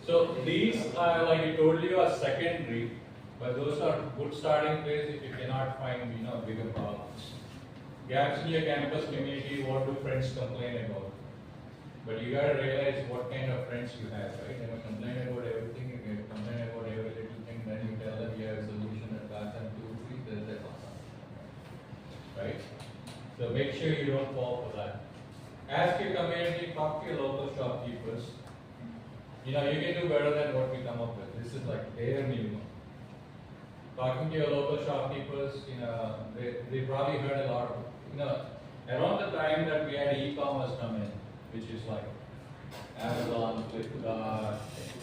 So these are, like I told you, are secondary, but those are good starting place if you cannot find bigger problems. Gaps in your campus community, what do friends complain about? But you gotta realize what kind of friends you have, right? They will complain about everything, you can complain about every little thing, then you tell them you have a solution that class and 2, 3, there's that awesome. Right? So make sure you don't fall for that. Ask your community, talk to your local shopkeepers. You can do better than what we come up with. This is like bare minimum. Talking to your local shopkeepers, they probably heard a lot of, around the time that we had e-commerce come in, which is like Amazon, Flipkart,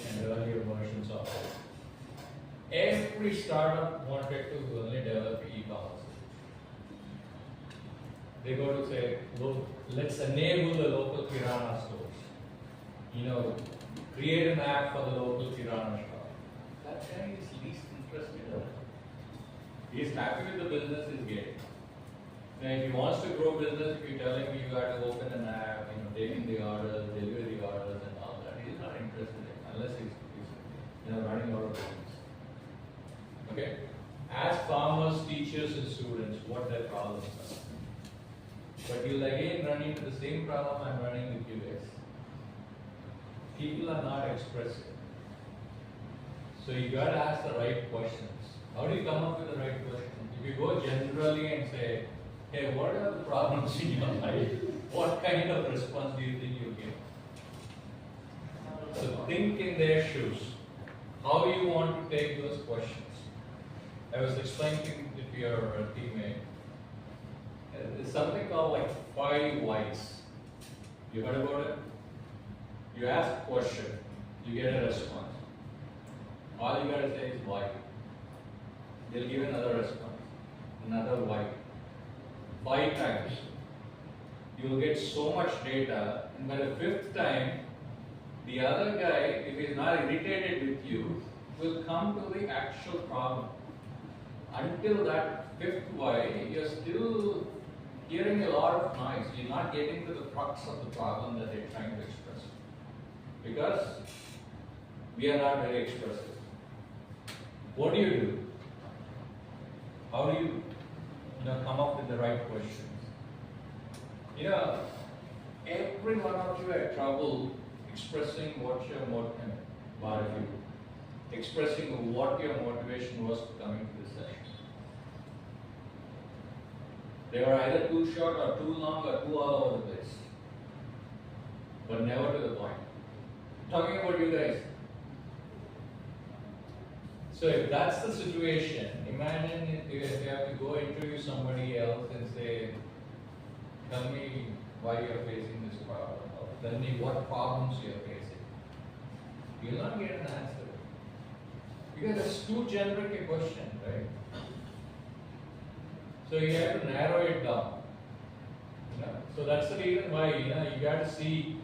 and earlier versions of it. Every startup wanted to only develop e-commerce. They go to say, look, let's enable the local kirana stores. Create an app for the local kirana shop. That guy is least interested in it. He is happy with the business he's getting. Now, if he wants to grow business, if you tell him you got to open an app, taking the orders, deliver the orders, and all that, he's not interested in it unless he's running out of business. Okay? Ask farmers, teachers, and students what their problems are. But you'll again run into the same problem I'm running with you guys. People are not expressive. So you got to ask the right questions. How do you come up with the right questions? If you go generally and say, hey, what are the problems in your life? What kind of response do you think you'll get? So think in their shoes. How you want to take those questions. I was explaining to your teammate. There's something called like 5 whys. You heard about it? You ask a question, you get a response. All you gotta say is why. They'll give another response, another why. 5 times. You'll get so much data, and by the 5th time, the other guy, if he's not irritated with you, will come to the actual problem. Until that 5th why, you're still hearing a lot of noise. You're not getting to the crux of the problem that they're trying to express. Because we are not very expressive. What do? How do you come up with the right questions? Every one of you had trouble expressing what your expressing what your motivation was to coming to this session. They were either too short or too long or too all over the place. But never to the point. Talking about you guys. So if that's the situation, imagine if you have to go interview somebody else and say, tell me why you are facing this problem, or tell me what problems you are facing. You will not get an answer. Because it's too generic a question, right? So you have to narrow it down. You know? So that's the reason why you got to see.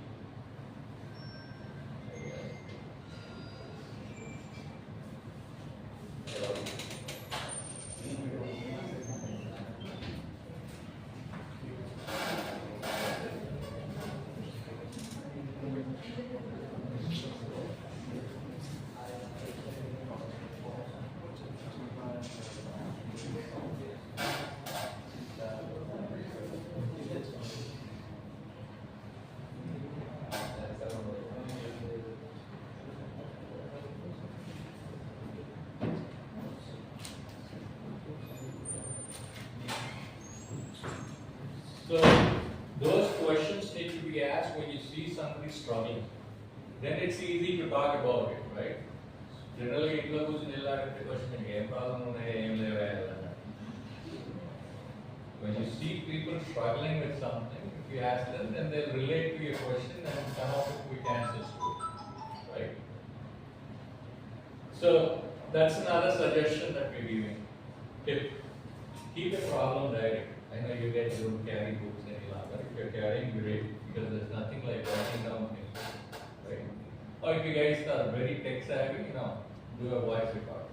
So those questions need to be asked when you see somebody struggling. Then it's easy to talk about it, right? Generally, it was the question again. When you see people struggling with something, if you ask them, then they'll relate to your question and come up with quick answers to it, right? So that's another suggestion that we're giving. Tip: keep a problem diary. I know you guys don't carry books any longer. If you're carrying, great, because there's nothing like writing down things, right? Or if you guys are very tech savvy, do a voice record,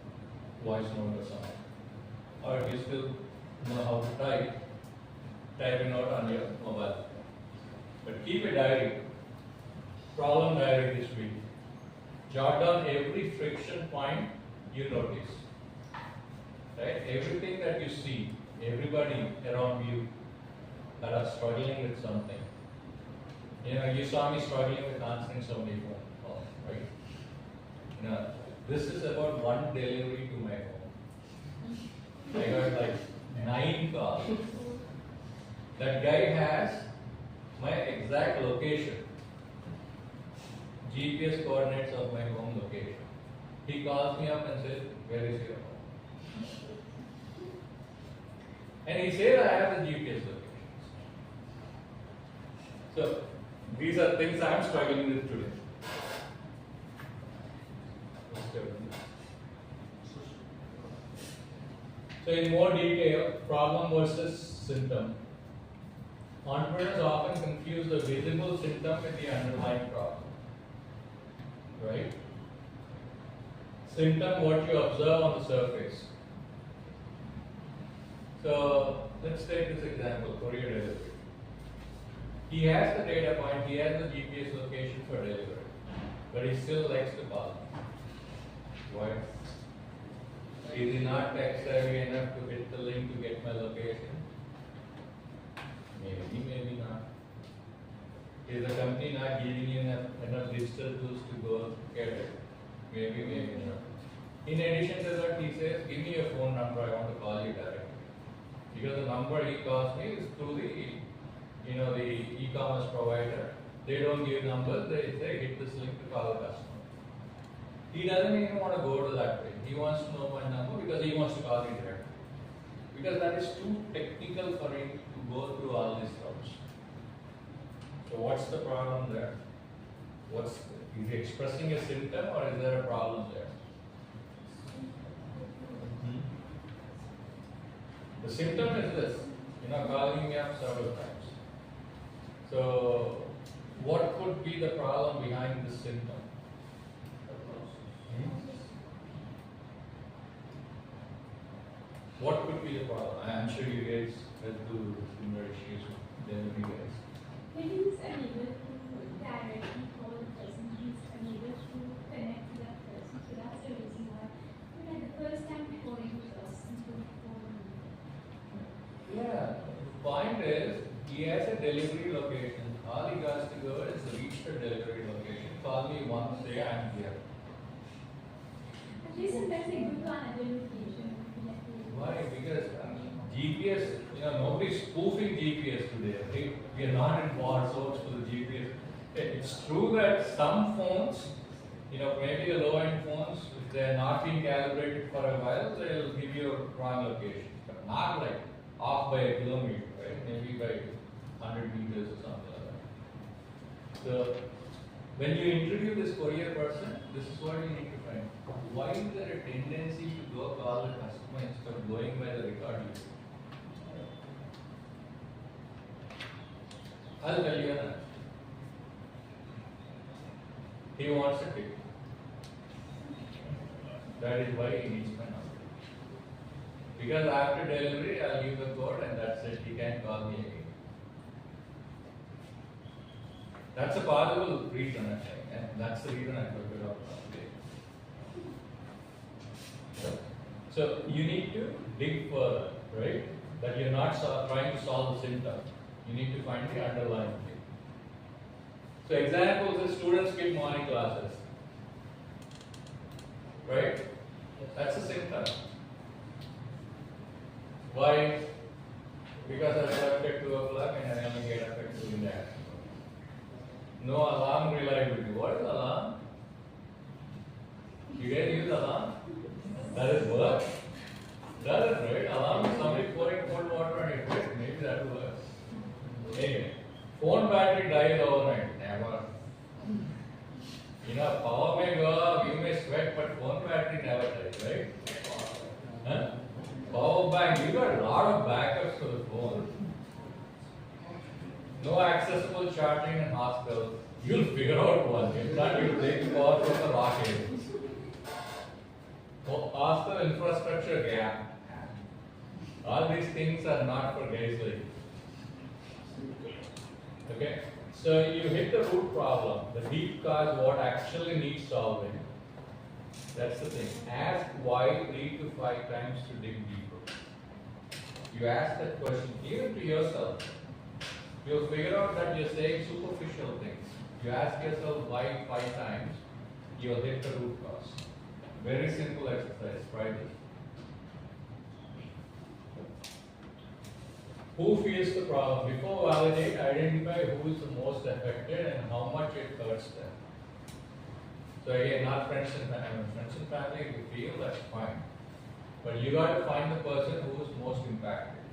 voice note or something. Or if you still know how to type a note on your mobile. But keep a diary, problem diary this week. Jot down every friction point you notice, right? Everything that you see. Everybody around you that are struggling with something. You saw me struggling with answering so many phone calls, right? This is about one delivery to my home. I got like 9 calls. That guy has my exact location, GPS coordinates of my home location. He calls me up and says, where is your home? And he said, I have the GPS locations. So, these are things I'm struggling with today. So, in more detail, problem versus symptom. Entrepreneurs often confuse the visible symptom with the underlying problem. Right? Symptom, what you observe on the surface. So let's take this example, courier delivery. He has the data point, he has the GPS location for delivery, but he still likes to call. Why? Is he not tech savvy enough to hit the link to get my location? Maybe, maybe not. Is the company not giving you enough digital tools to go get it? Maybe, maybe not. In addition to that, he says, give me your phone number, I want to call you directly. Because the number he calls me is through the e-commerce provider. They don't give numbers, they say hit this link to call the customer. He doesn't even want to go to that way. He wants to know my number because he wants to call me directly. Because that is too technical for him to go through all these steps. So what's the problem there? Is he expressing a symptom or is there a problem there? The symptom is this, calling me up several times. So, what could be the problem behind this symptom? What could be the problem? I'm sure you guys have to similar issues with you guys. Maybe he's unable to directly call the person, he's unable to connect to that person, so that's the reason why. But at the first time calling the person to call me. Yeah, the point is, he has a delivery location. All he has to go is reach the delivery location. Call me once, say I'm here. At least sometimes they go to another location. Why? Because GPS nobody's spoofing GPS today. We are not in war zones for the GPS. It's true that some phones, maybe the low-end phones, if they're not being calibrated for a while, they'll give you a wrong location. But not like off by a kilometer, right? Maybe by 100 meters or something like that. So, when you interview this courier person, this is what you need to find. Why is there a tendency to go call the customer instead of going by the record you? I'll tell you that. He wants a tip. That is why he needs my number. Because after delivery, I'll give the code and that's it. He can't call me again. That's a possible reason, I think, and that's the reason I took it off today. So you need to dig further, right? That you're not trying to solve the symptom. You need to find the underlying thing. So examples is students skip morning classes, right? That's a symptom. Why? Because I slept at 2 o'clock and I only get up at 2 in the afternoon. No alarm reliability. What is alarm? You didn't use alarm? That is work? That is right. Alarm is somebody pouring cold water on your face. Maybe that works. Anyway, phone battery dies overnight. Never. Power may go up, you may sweat, but phone battery never dies, right? Huh? Power bank, you got a lot of backups for the phone. No accessible charging in hospitals. You'll figure out one. If not, you'll take power from the rocket. Hostel infrastructure gap. All these things are not for guys like you. Okay? So you hit the root problem, the deep cause, what actually needs solving. That's the thing. Ask why 3 to 5 times to dig deeper. You ask that question even to yourself. You'll figure out that you're saying superficial things. You ask yourself why 5 times, you'll hit the root cause. Very simple exercise, try this. Who feels the problem? Before validate, identify who is the most affected and how much it hurts them. So again, not friends and family. Friends and family, if you feel, that's fine. But you got to find the person who is most impacted.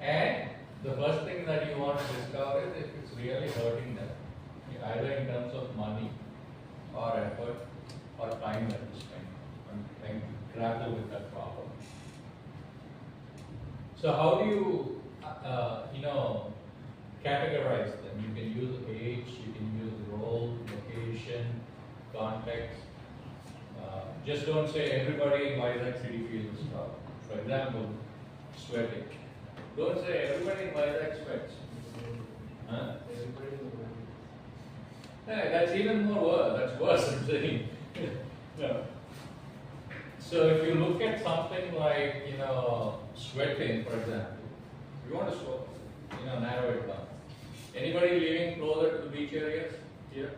And the first thing that you want to discover is if it's really hurting them, either in terms of money or effort or time that you spend and grapple with that problem. So how do you, categorize them? You can use age, you can use role, location, context. Just don't say everybody in Vizag City feels this problem. For example, sweating. Don't say everybody in Vizag sweats. Huh? Yeah, that's even more worse. That's worse than saying. No. So if you look at something like, sweating, for example, you want to narrow it down. Anybody living closer to the beach areas here?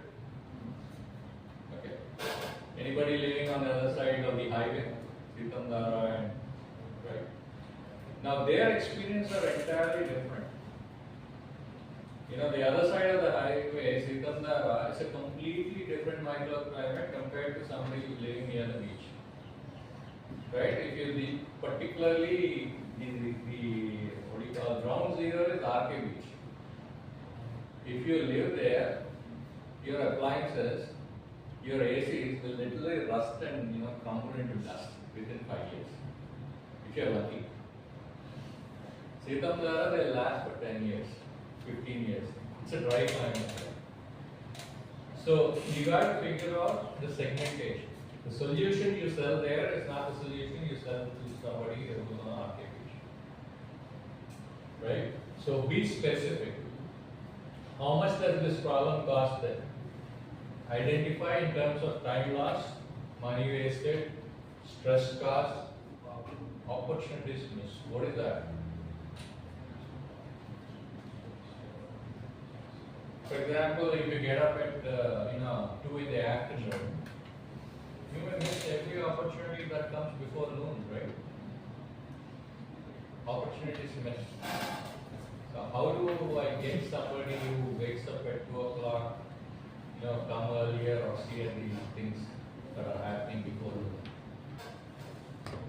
Okay. Anybody living on the other side of the highway, Sitandara and right? Now their experience are entirely different. The other side of the highway, Sitandara, is a completely different microclimate compared to somebody who's living near the beach. Right? If you particularly ground zero is RK Beach. If you live there, your appliances, your ACs will literally rust and crumble into dust within 5 years. If you're lucky. Sitandara, they last for 10 years, 15 years. It's a dry climate. So you got to figure out the segmentation. The solution you sell there is not the solution you sell to somebody who's on RK Beach. Right? So be specific. How much does this problem cost them? Identify in terms of time loss, money wasted, stress cost, opportunities missed. What is that? For example, if you get up at 2 in the afternoon, you may miss every opportunity that comes before noon, right? opportunities missed. So how do I get somebody who wakes up at 2 o'clock, come earlier or see at these things that are happening before them?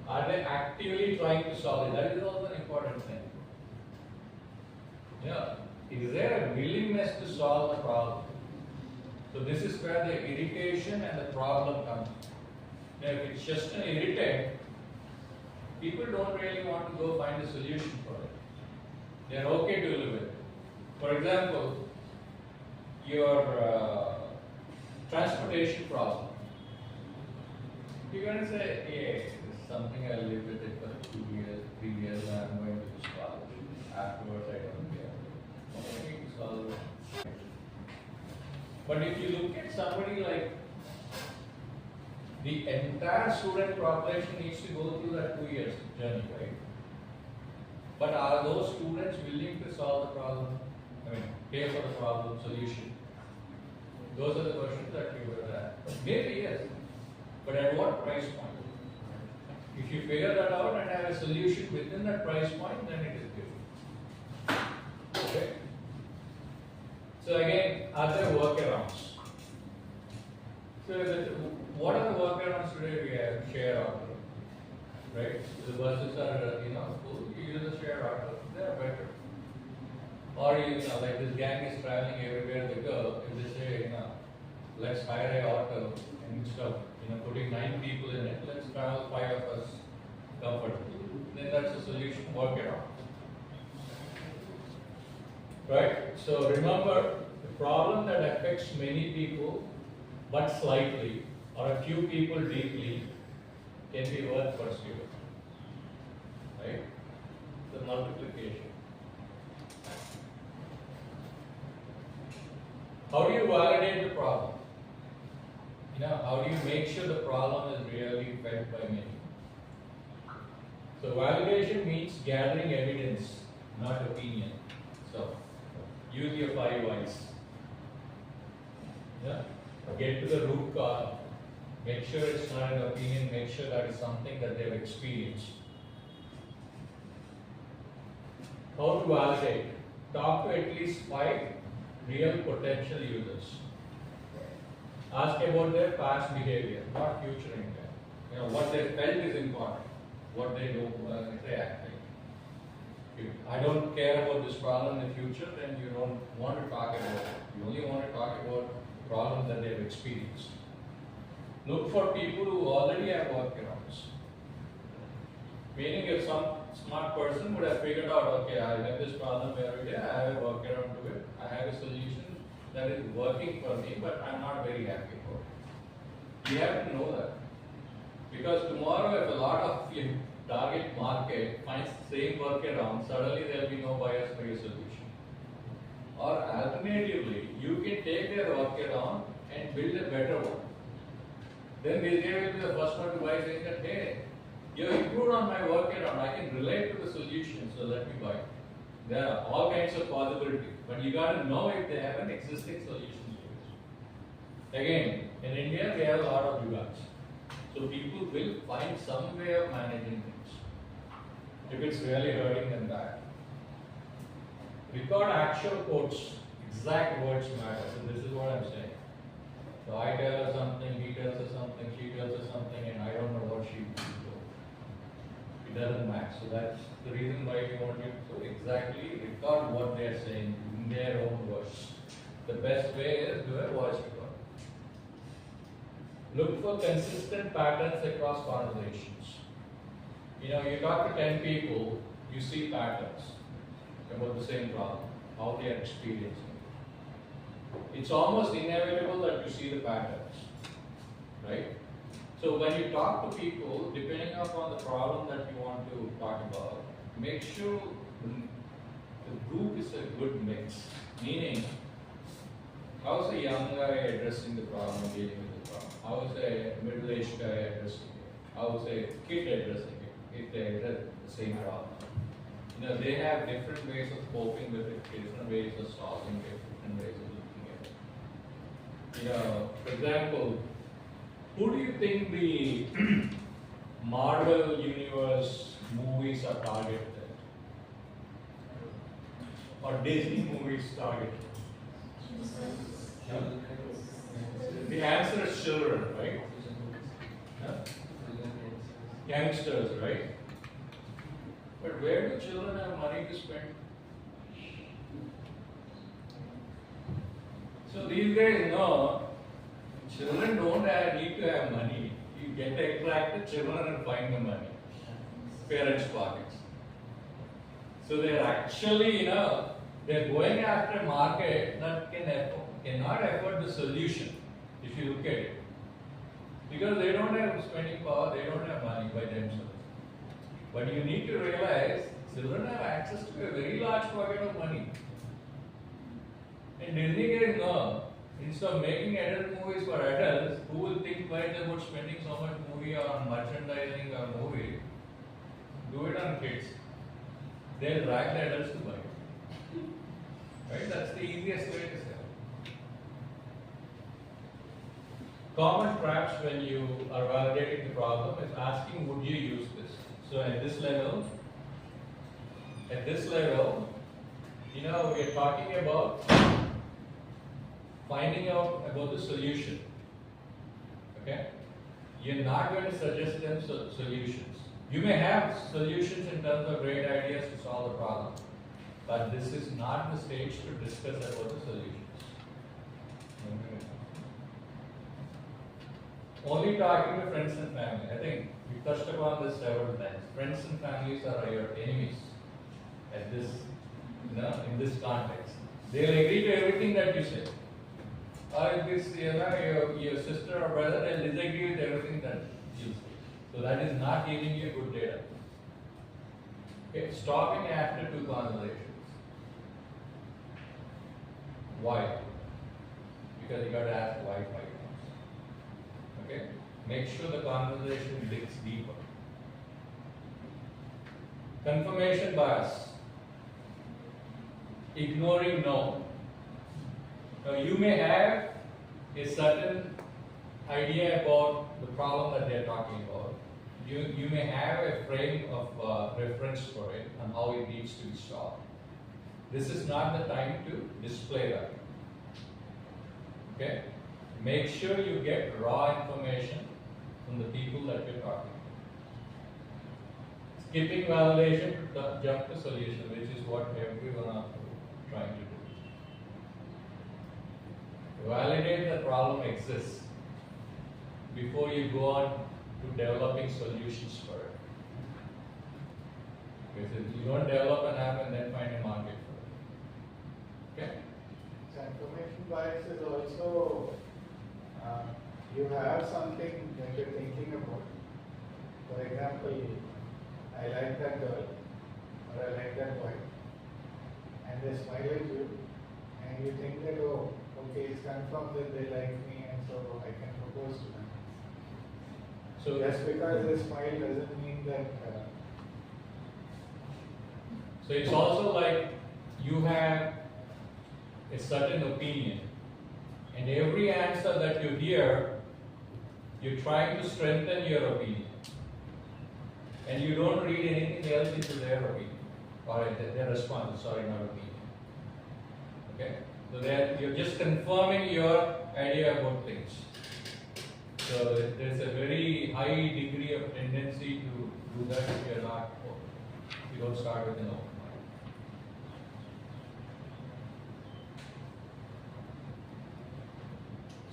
Are they actively trying to solve it? That is also an important thing. Is there a willingness to solve the problem? So this is where the irritation and the problem comes. If it's just an irritant, people don't really want to go find a solution for it. They are okay to live with it. For example, your transportation problem. You're going to say, hey, this is something I live with it for 2 years, 3 years, and I'm going to this college. Afterwards, I don't care. I need to solve it. But if you look at somebody like the entire student population needs to go through that 2 years journey, right? But are those students willing to solve the problem? I mean, pay for the problem, solution? Those are the questions that we were at. Maybe yes, but at what price point? If you figure that out and have a solution within that price point, then it is good. Okay? So again, are there workarounds? So what are the workarounds today? We have share auto, right? The buses are, full. You use a share auto. They are better. Or like this gang is traveling everywhere they go. If they say, let's hire a auto and instead of putting 9 people in it, let's travel 5 of us comfortably. Then that's a solution. Work it out. Right? So remember, the problem that affects many people but slightly, or a few people deeply, can be worth pursuing. Right? The multiplication. How do you validate the problem? How do you make sure the problem is really felt by many? So validation means gathering evidence, not opinion. So use your 5 whys. Get to the root cause. Make sure it's not an opinion. Make sure that is something that they've experienced. How to validate? Talk to at least 5 real potential users. Ask about their past behavior, not future intent. What they felt is important. What they do, they act. If I don't care about this problem in the future, then you don't want to talk about it. You only want to talk about the problem that they've experienced. Look for people who already have workarounds. Meaning, if some smart person would have figured out, okay, I have this problem every day, I have a workaround to it, I have a solution that is working for me, but I'm not very happy for it. You have to know that. Because tomorrow, if a lot of your target market finds the same workaround, suddenly there will be no buyers for your solution. Or alternatively, you can take their workaround and build a better one. Then they will be the first one to buy, saying that, hey, you improved on my workaround, I can relate to the solution, so let me buy. There are all kinds of possibilities, but you got to know if they have an existing solution to it. Again, in India, we have a lot of jugads. So people will find some way of managing things if it's really hurting them bad. Record actual quotes, exact words matter. So this is what I'm saying. So I tell her something, he tells her something, she tells her something, and I don't know what she will do. It doesn't match. So that's the reason why we want you to exactly record what they are saying in their own words. The best way is do a voice record. Look for consistent patterns across conversations. You talk to 10 people, you see patterns about the same problem, how they are experiencing it. It's almost inevitable that you see the patterns, right? So when you talk to people, depending upon the problem that you want to talk about, make sure the group is a good mix. Meaning, how's a young guy addressing the problem, dealing with the problem? How is a middle-aged guy addressing it? How is a kid addressing it if they address the same problem? They have different ways of coping with it, different ways of solving it, different ways of looking at it. For example, who do you think the Marvel Universe movies are targeted at? or Disney movies target? Huh? The answer is children, right? Huh? Youngsters, right? But where do children have money to spend? So these days, no, children don't need to have money. You get attracted children and find the money. Parents' pockets. So they're actually, they're going after a market that cannot afford the solution, if you look at it. Because they don't have spending power, they don't have money by themselves. But you need to realize children have access to a very large pocket of money. And Disney guys know, instead of making adult movies for adults, who will think twice about spending so much movie on merchandising or movie, do it on kids. They'll drag the adults to buy it. Right? That's the easiest way to sell. Common traps when you are validating the problem is asking, would you use this? So at this level, we are talking about finding out about the solution. Okay? You're not going to suggest them solutions. You may have solutions in terms of great ideas to solve the problem, but this is not the stage to discuss about the solutions. Only talking to friends and family. I think we touched upon this several times. Friends and families are your enemies at this, in this context. They'll agree to everything that you say. Or if this, your sister or brother, they'll disagree with everything that you say. So that is not giving you good data. Okay, stopping after two conversations. Why? Because you got to ask why 5 times. Okay? Make sure the conversation digs deeper. Confirmation bias. Ignoring no. Now you may have a certain idea about the problem that they are talking about. You may have a frame of reference for it and how it needs to be solved. This is not the time to display that. Okay? Make sure you get raw information from the people that you're talking to. Skipping validation to jump to solution, which is what everyone are trying to do. Validate the problem exists before you go on to developing solutions for it. Because you don't develop an app and then find a market for it. Okay? So information bias is also you have something that you're thinking about. For example, I like that girl or I like that boy, and they smile at you, and you think that, oh, okay, it's confirmed that they like me, and so I can propose to them. So just because they smile doesn't mean that. So it's also like you have a certain opinion, and every answer that you hear, you're trying to strengthen your opinion. And you don't read anything else into their opinion, or their response, sorry, not opinion. Okay? So you're just confirming your idea about things. So there's a very high degree of tendency to do that if you don't start with an open mind.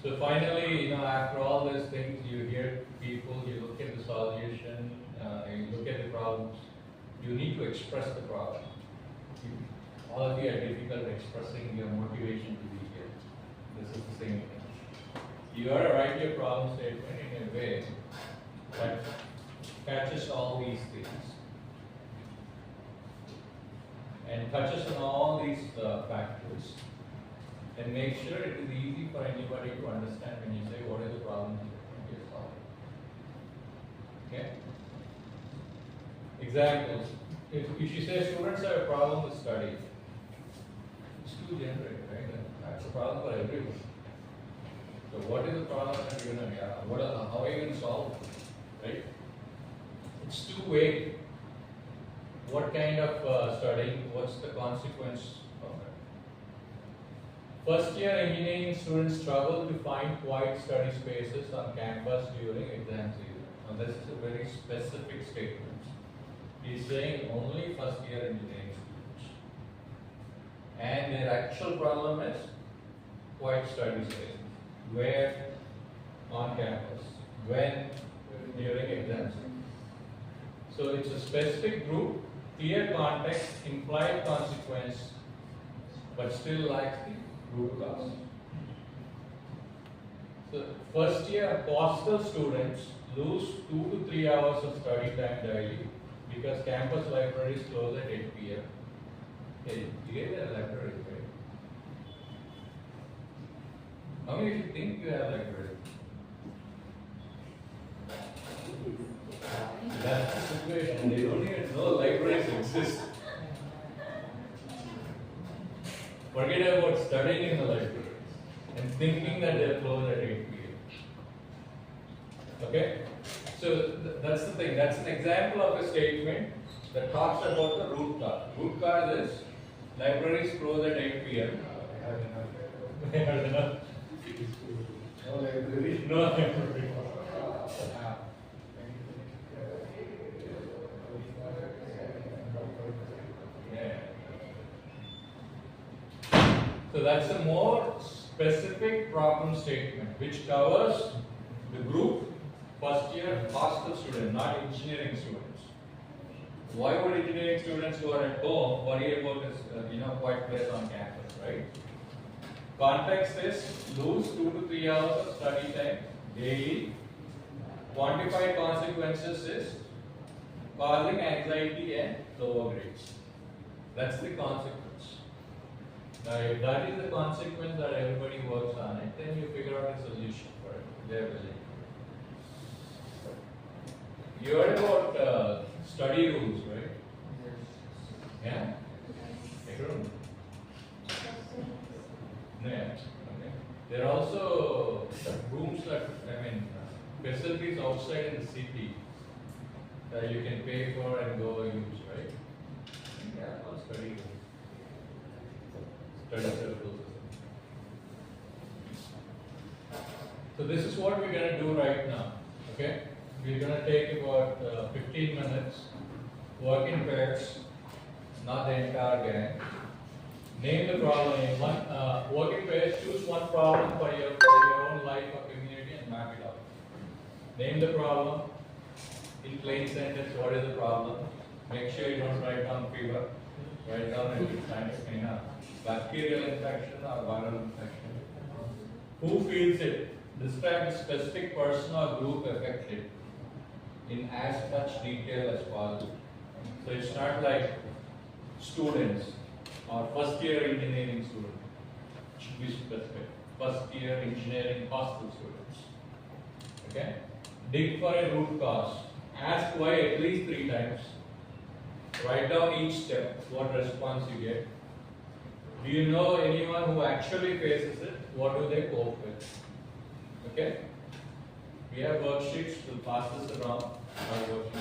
So finally, after all these things, you hear people, you look at the solution, you look at the problems. You need to express the problem. All of you are difficult expressing your motivation to be here. This is the same thing. You got to write your problem statement in a way that catches all these things and touches on all these factors, and make sure it is easy for anybody to understand when you say what is the problem you're solving. Okay? Examples. If you say students have a problem with study, it's too generic, right? That's a problem for everyone. So what is the problem that you're going to have? How are you going to solve it? Right? It's too vague. what kind of studying, what's the consequence of it. First year engineering students struggle to find quiet study spaces on campus during exam season. Now this is a very specific statement. He's saying only first year engineering students. And their actual problem is quiet study spaces. Where? On campus. When? During exam season. So it's a specific group, clear context, implied consequence, but still lacks the root cause. So first year hostel students lose 2 to 3 hours of study time daily because campus libraries close at 8 p.m. Hey, you get a library, right? How many of you think you have a library? That's the situation. They don't even know libraries exist. Forget about studying in the library and thinking that they're closed at 8 p.m. Okay? So that's the thing. That's an example of a statement that talks about the root cause. Root cause is libraries close at 8 p.m. No library. No library. Yeah. So that's a more specific problem statement which covers the group first year hostel student, not engineering students. Why would engineering students who are at home worry about this, quiet place on campus, right? Context is lose 2 to 3 hours of study time daily. Quantified consequences is causing anxiety and lower grades. That's the consequence. Now, if that is the consequence that everybody works on it, then you figure out a solution for it. They're willing. You heard about study rules, right? Yeah? I don't know. Yeah. Okay. There are also rooms facilities outside in the city that you can pay for and go use, right? Yeah, all study rooms. Study circles. So this is what we're going to do right now. Okay? We're going to take about 15 minutes, work in pairs, not the entire gang. Name the problem in one, work in pairs, choose one problem for your own life or community and map it out. Name the problem. In plain sentence, what is the problem? Make sure you don't write down fever. Write down if it's kind of bacterial infection or viral infection. Who feels it? Describe the specific person or group affected in as much detail as possible. So it's not like students or first year engineering students. It should be specific. First year engineering hostel students. Okay? Dig for a root cause. Ask why at least 3 times. Write down each step, what response you get. Do you know anyone who actually faces it? What do they cope with? Okay? We have worksheets, we'll pass this around. Our working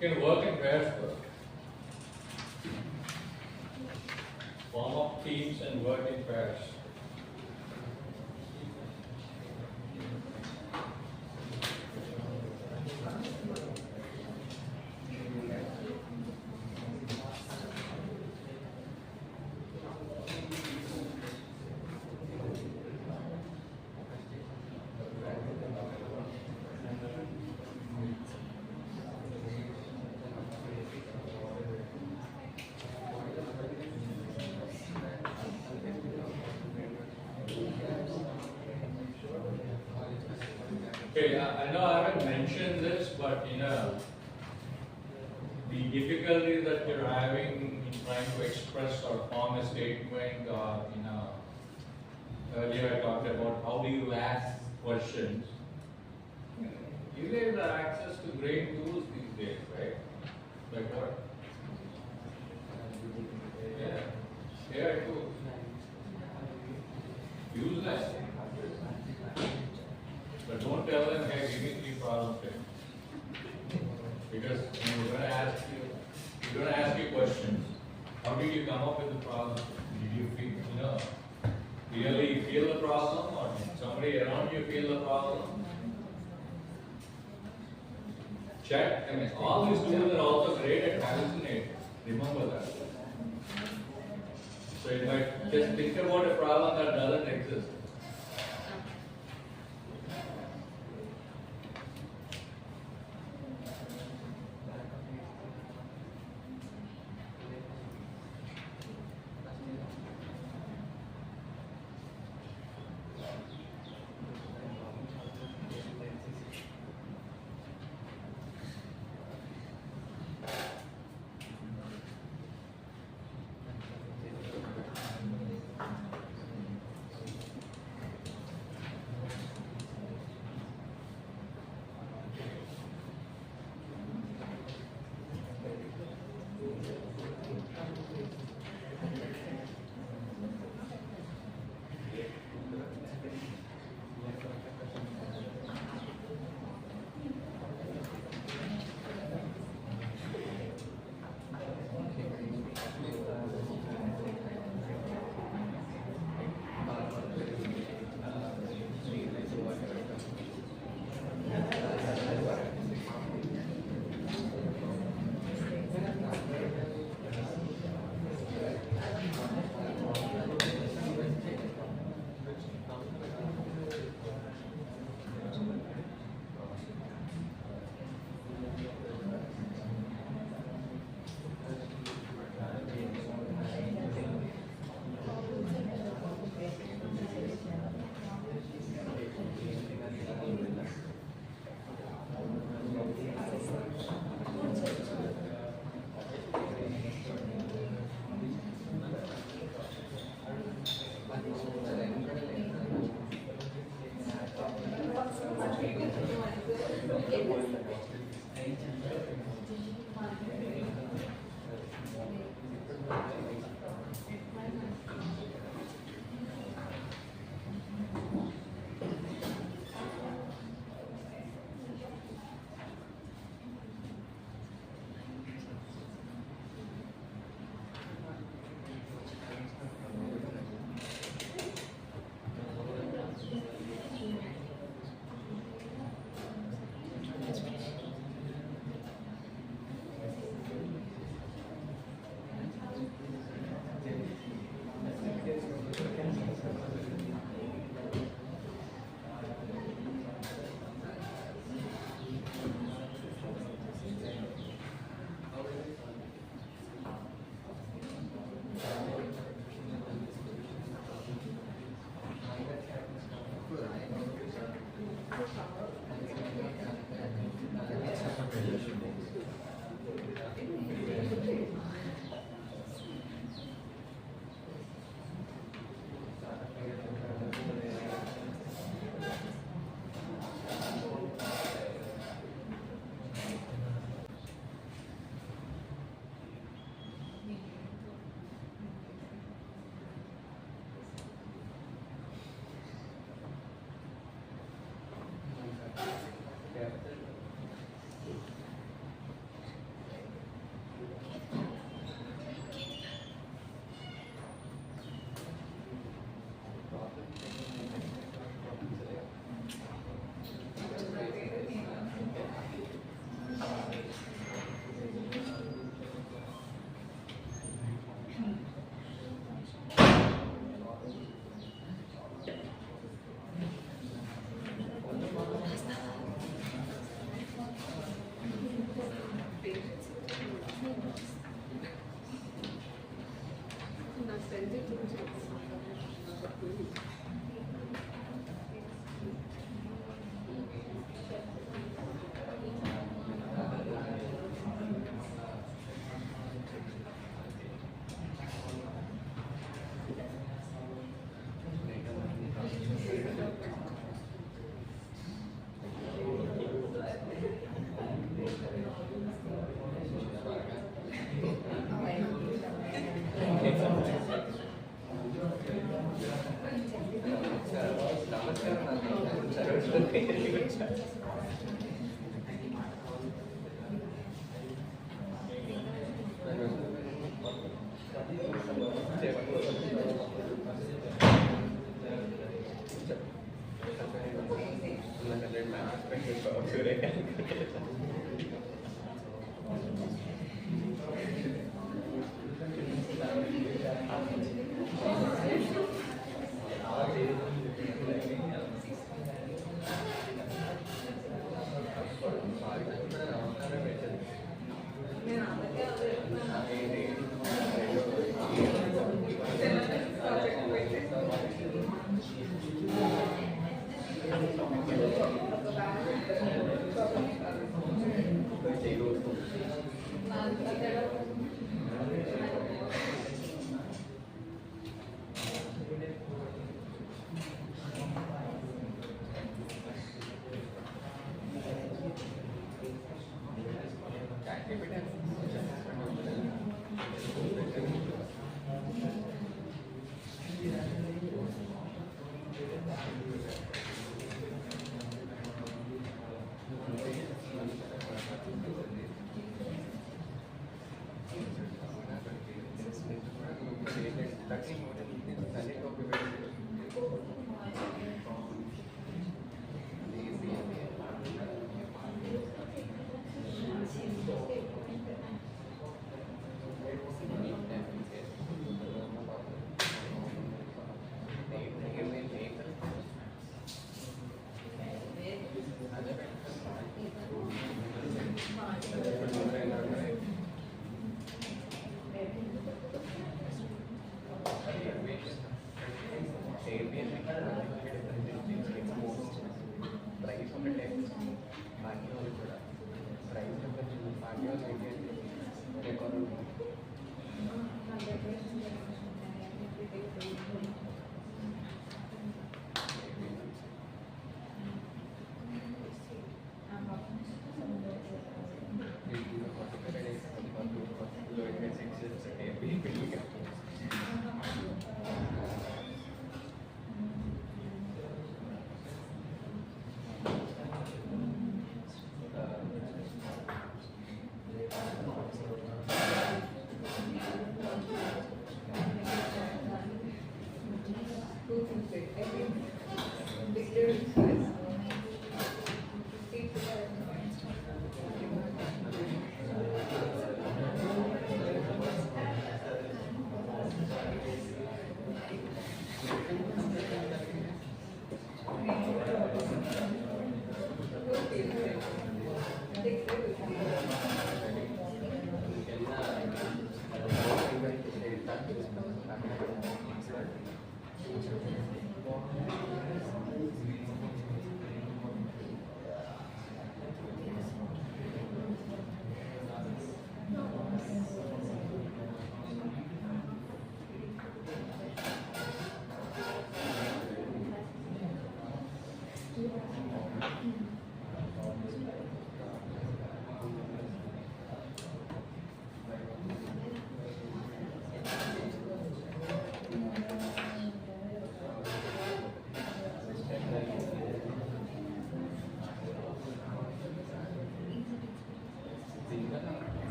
You can work in pairs first. Form up teams and work in pairs. Okay, I know I haven't mentioned this, but the difficulty that you're having in trying to express or form a statement, or earlier I talked about how do you ask questions. You guys have access to great tools these days, right? Like what? Yeah, AI tools. Use that. But don't tell them, hey, give me 3 problems here. Because we're going to ask you questions. How did you come up with the problem? Did you feel, really feel the problem, or did somebody around you feel the problem? Check. I mean, all these tools are also great at hallucinating. Remember that. So you might just think about a problem that doesn't exist.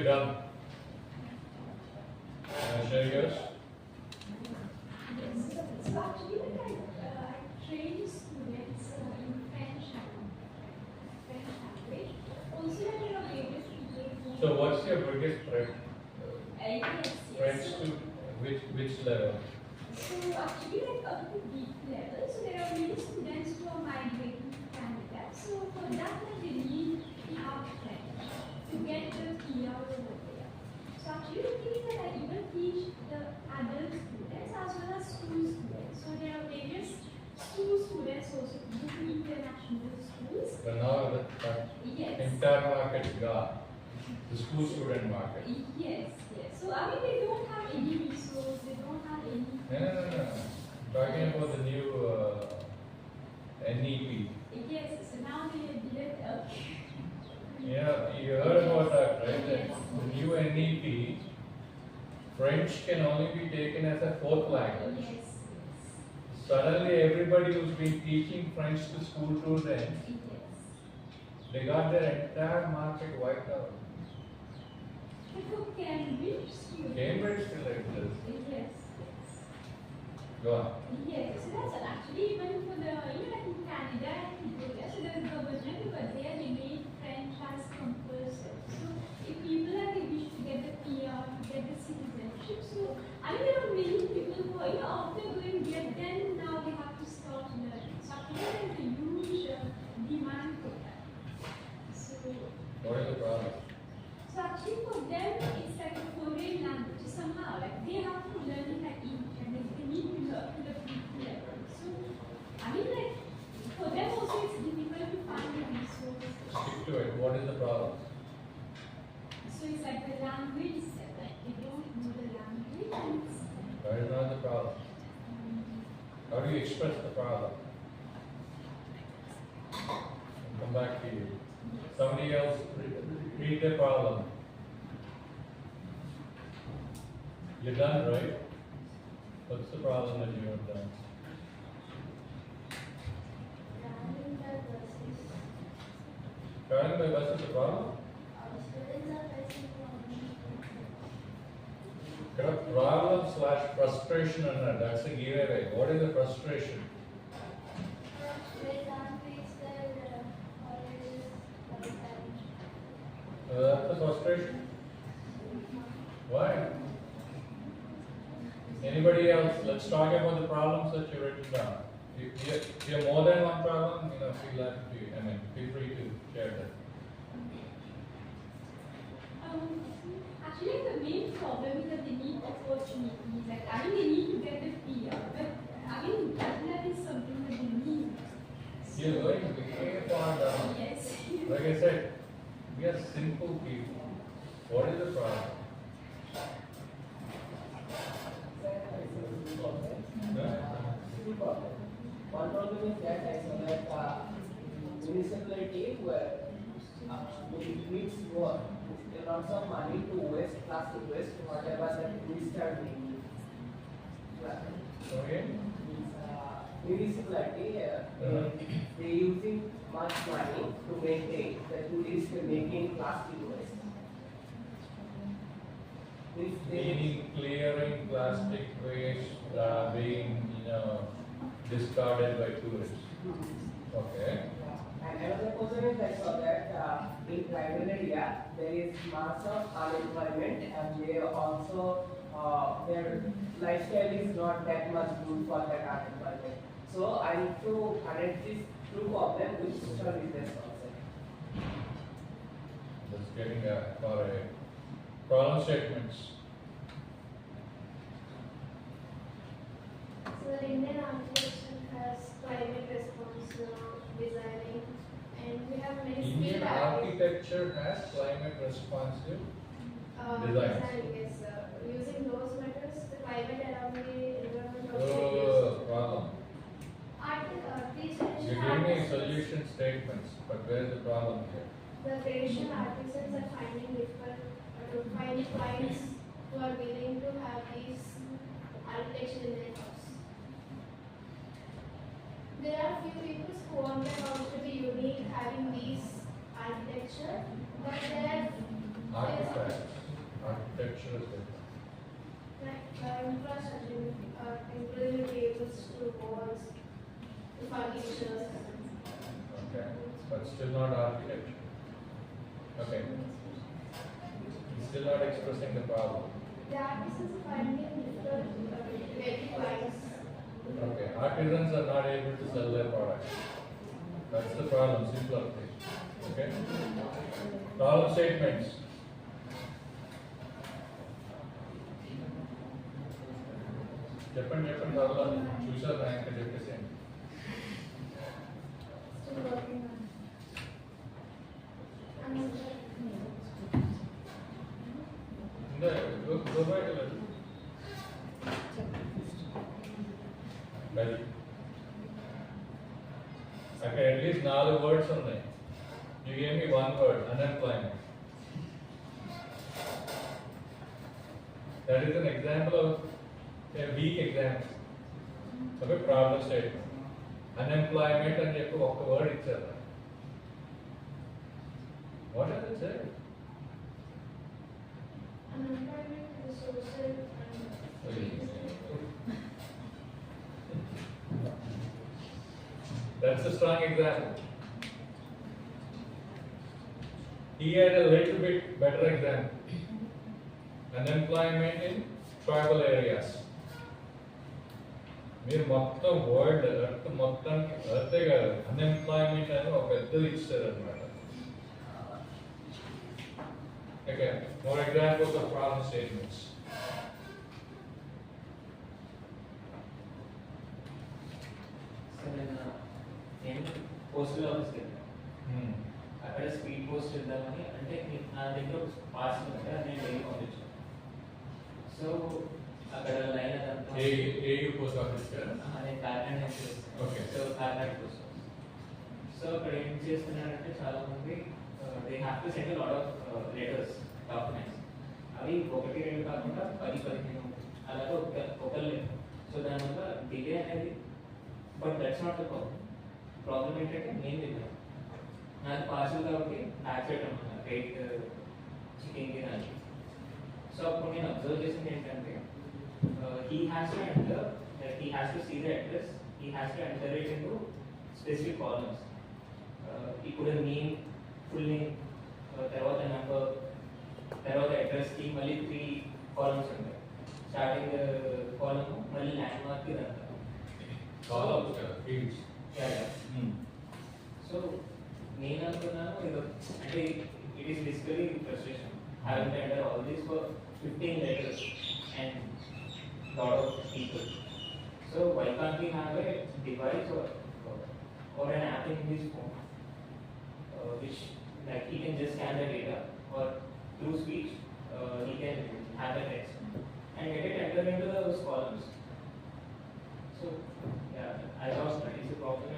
you're done. Share yours. Yes. So actually, I train students in French language. Also, there are various people who. So what's your biggest Yes. French So, to which level? so actually, like up to deep level. So there are many students who are migrating to Canada. So for that, like, they need to have French to get the PR over there. So actually, the thing is that I even teach the adult students as well as school students. So there are various school students also, different international schools. So now the Yes. entire market's gone. The school student market. Yes, yes. So I mean, they don't have any resource, they don't have any. No. Talking about the new NEP. Yes, so now they did. Yeah, you heard about that, right? Yes. The new NEP, French can only be taken as a fourth language. Yes, Suddenly, everybody who's been teaching French to school students, yes. they got their entire market wiped out. But for Cambridge students. Cambridge still exists. Yes. Go on. Yes, so that's actually even for the, like in Canada and India, so the government, because there they made French as compulsory. So if people are wish to get the PR, to get the citizenship, so I mean there are many people who are, after doing that, then now they have to start learning. So actually there is a huge demand for that. So, What is the problem? so actually for them it's like a foreign language somehow, like they have to learn it like English and they need to learn to the people level. So I mean like for them also it's difficult to find the resources. Stick to it. What is the problem? So it's like the language itself, like they don't know the language and it's, That is not the problem. How do you express the problem? I'll come back to you. Somebody else read the problem. You're done, right? What's the problem that you have done? Traveling by bus is the problem? There are problem / frustration and that's a giveaway. What is the frustration? That's the frustration. Why? Anybody else? Let's talk about the problems that you've written down. If you have more than one problem, feel free to share that. actually the main problem is that they need opportunities. Like I mean they need to get the PR, but I mean that is something that they need. You're going way far down. Yes. Like I said, we are simple people. What is the problem? One problem is that I saw that municipality where needs more lots of money to waste, plastic waste, whatever that we start making. Okay. Municipality, they using much money to maintain that tourists are making plastic waste. Meaning clearing plastic waste being discarded by tourists. Okay. And another question is I saw that in tribal area there is mass of unemployment and they also their lifestyle is not that much good for that unemployment. So I need to connect this two problem with social business concept. That's getting far ahead. Problem statements. So the Indian architecture has climate response designing, and we have many Indian skilled architecture has climate responsive designs. designing. Yes, using those methods, the climate around the environment Oh, problem. These You traditional gave me artisans, solution statements, but where's the problem here? the traditional artisans are finding difficult to find clients who are willing to have these architecture in their house. There are few people who want their house to be unique, having these architecture, but there are Artifacts. still not architecture. Okay. He's still not expressing the problem. The artist is finding different very clients. Okay. Artisans are not able to sell their products. That's the problem, simpler thing. Okay. Problem statements. చెప్పండి త్వరలో చూసారు rank చెప్పేసేయండి. Still working on it. Okay, at least 4 words ఉన్నాయి. You gave me 1 word, unemployment. That is an example of a weak example of a problem statement. Unemployment అని చెప్పి ఒక్క word ఇచ్చారు. What does it say? Unemployment is social and That's a strong example. He had a little bit better example. Unemployment in tribal areas. మీరు మొత్తం world earth మొత్తానికి ఎర్తే కాదు unemployment అని ఒక పెద్దది ఇచ్చారు అనమాట. Okay, more examples of problem statements. నేను పోస్టల్ ఆఫీస్కి వెళ్ళాను. అక్కడ స్పీడ్ పోస్ట్ ఇద్దామని, అంటే నా దగ్గర పార్సల్ ఉంటే అది నేను డైలీ పంపించాను. సో అక్కడ లైన్ అదంతా ఏ పోస్ట్ ఆఫీస్ నేను కాకినాడ నుంచి okay. So Kakinada post office. So అక్కడ ఏం చేస్తున్నారంటే చాలా మంది they have to send lot of letters, documents. అవి 1-2 కాకుండా 10-15 అలాగే ఒకళ్ళే. సో దానివల్ల డిలే అనేది, but that's not the problem. Problem ఏంటంటే నేను తిన్నాను, నాకు పార్సల్ కాబట్టి ప్యాక్ చేయడం అన్నమాట, రైట్ చికెన్కి దానికి. సో అప్పుడు నేను అబ్జర్వ్ చేసింది ఏంటంటే he has to enter, he has to see the address, he has to enter it into specific columns. ఇప్పుడు నేమ్, ఫుల్ నేమ్, తర్వాత నెంబర్, తర్వాత అడ్రస్కి మళ్ళీ 3 కాలమ్స్ ఉంటాయి. స్టార్టింగ్ కాలమ్ మళ్ళీ ల్యాండ్ మార్క్ ఇదంతా కాలమ్స్ కదా, ఫీల్డ్స్. సో నేను అనుకున్నాను ఇది అంటే it is basically frustration. Having to enter all these for 15 letters and lot of people. So why can't we have a device or an app in his phone which like he can just scan the data, or through speech he can have the text and get it entered into those columns. So yeah, I thought that is a problem.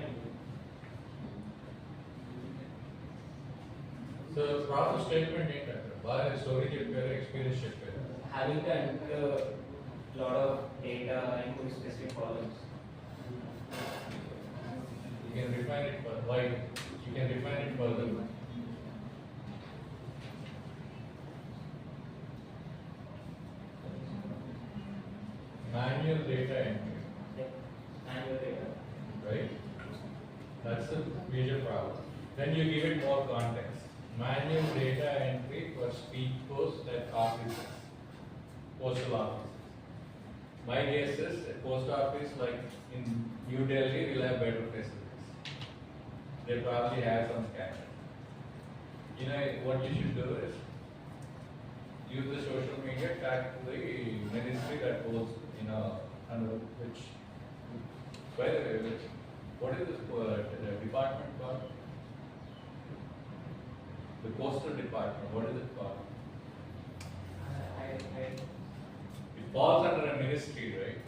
So problem statement ఏంటంటే బాగా story చెప్పారు, experience చెప్పారు. Having to enter lot of data into specific columns. You can refine it further. Why? You can refine it further. Manual data entry. Yeah. Manual data. Right? That's the major problem. Then you give it more context. Manual data entry for speed post at offices, postal offices. My guess is a post office like in New Delhi will have better facilities. They probably have some scanner. You know what you should do is use the social media, tag the ministry that holds, under which, by the way, what is this department called? The postal department, what is it called? It falls under a ministry, right?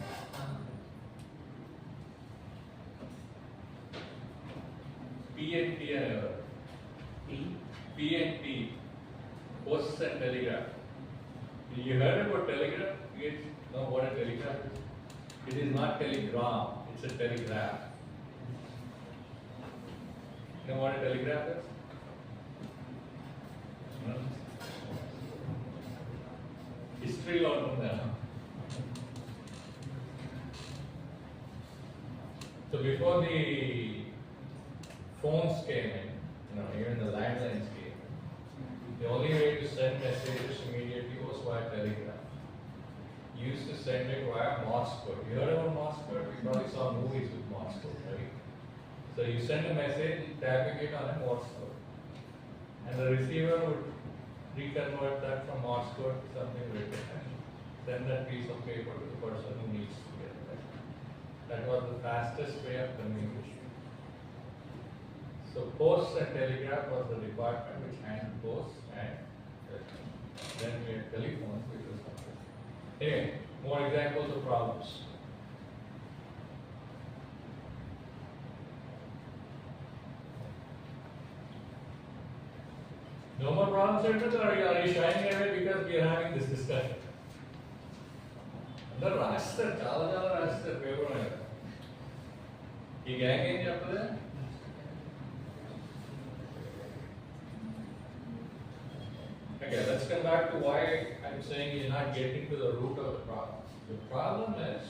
PNP and PNP, Posts and Telegraph. You heard about telegraph? You know what a telegraph is? It is not telegram, it's a telegraph. You know what a telegraph is? History lo untunda. So before the phones came in, even the landline scheme. The only way to send messages immediately was via telegraph. You used to send it via Morse code. You heard about Morse code? You probably saw movies with Morse code, right? So you send a message, tapping it on a Morse code. And the receiver would reconvert that from Morse code to something written and send that piece of paper to the person who needs to get it. That was the fastest way of communication. So post and telegraph was the department which handled post and telegraph. Then we had telephones, which was something. Anyway, more examples of problems. No more problem statements, or are you shying away because we are having this discussion? The raster, chala raster, paper mein. He gang in chapter. Okay, let's come back to why I'm saying you're not getting to the root of the problem. The problem is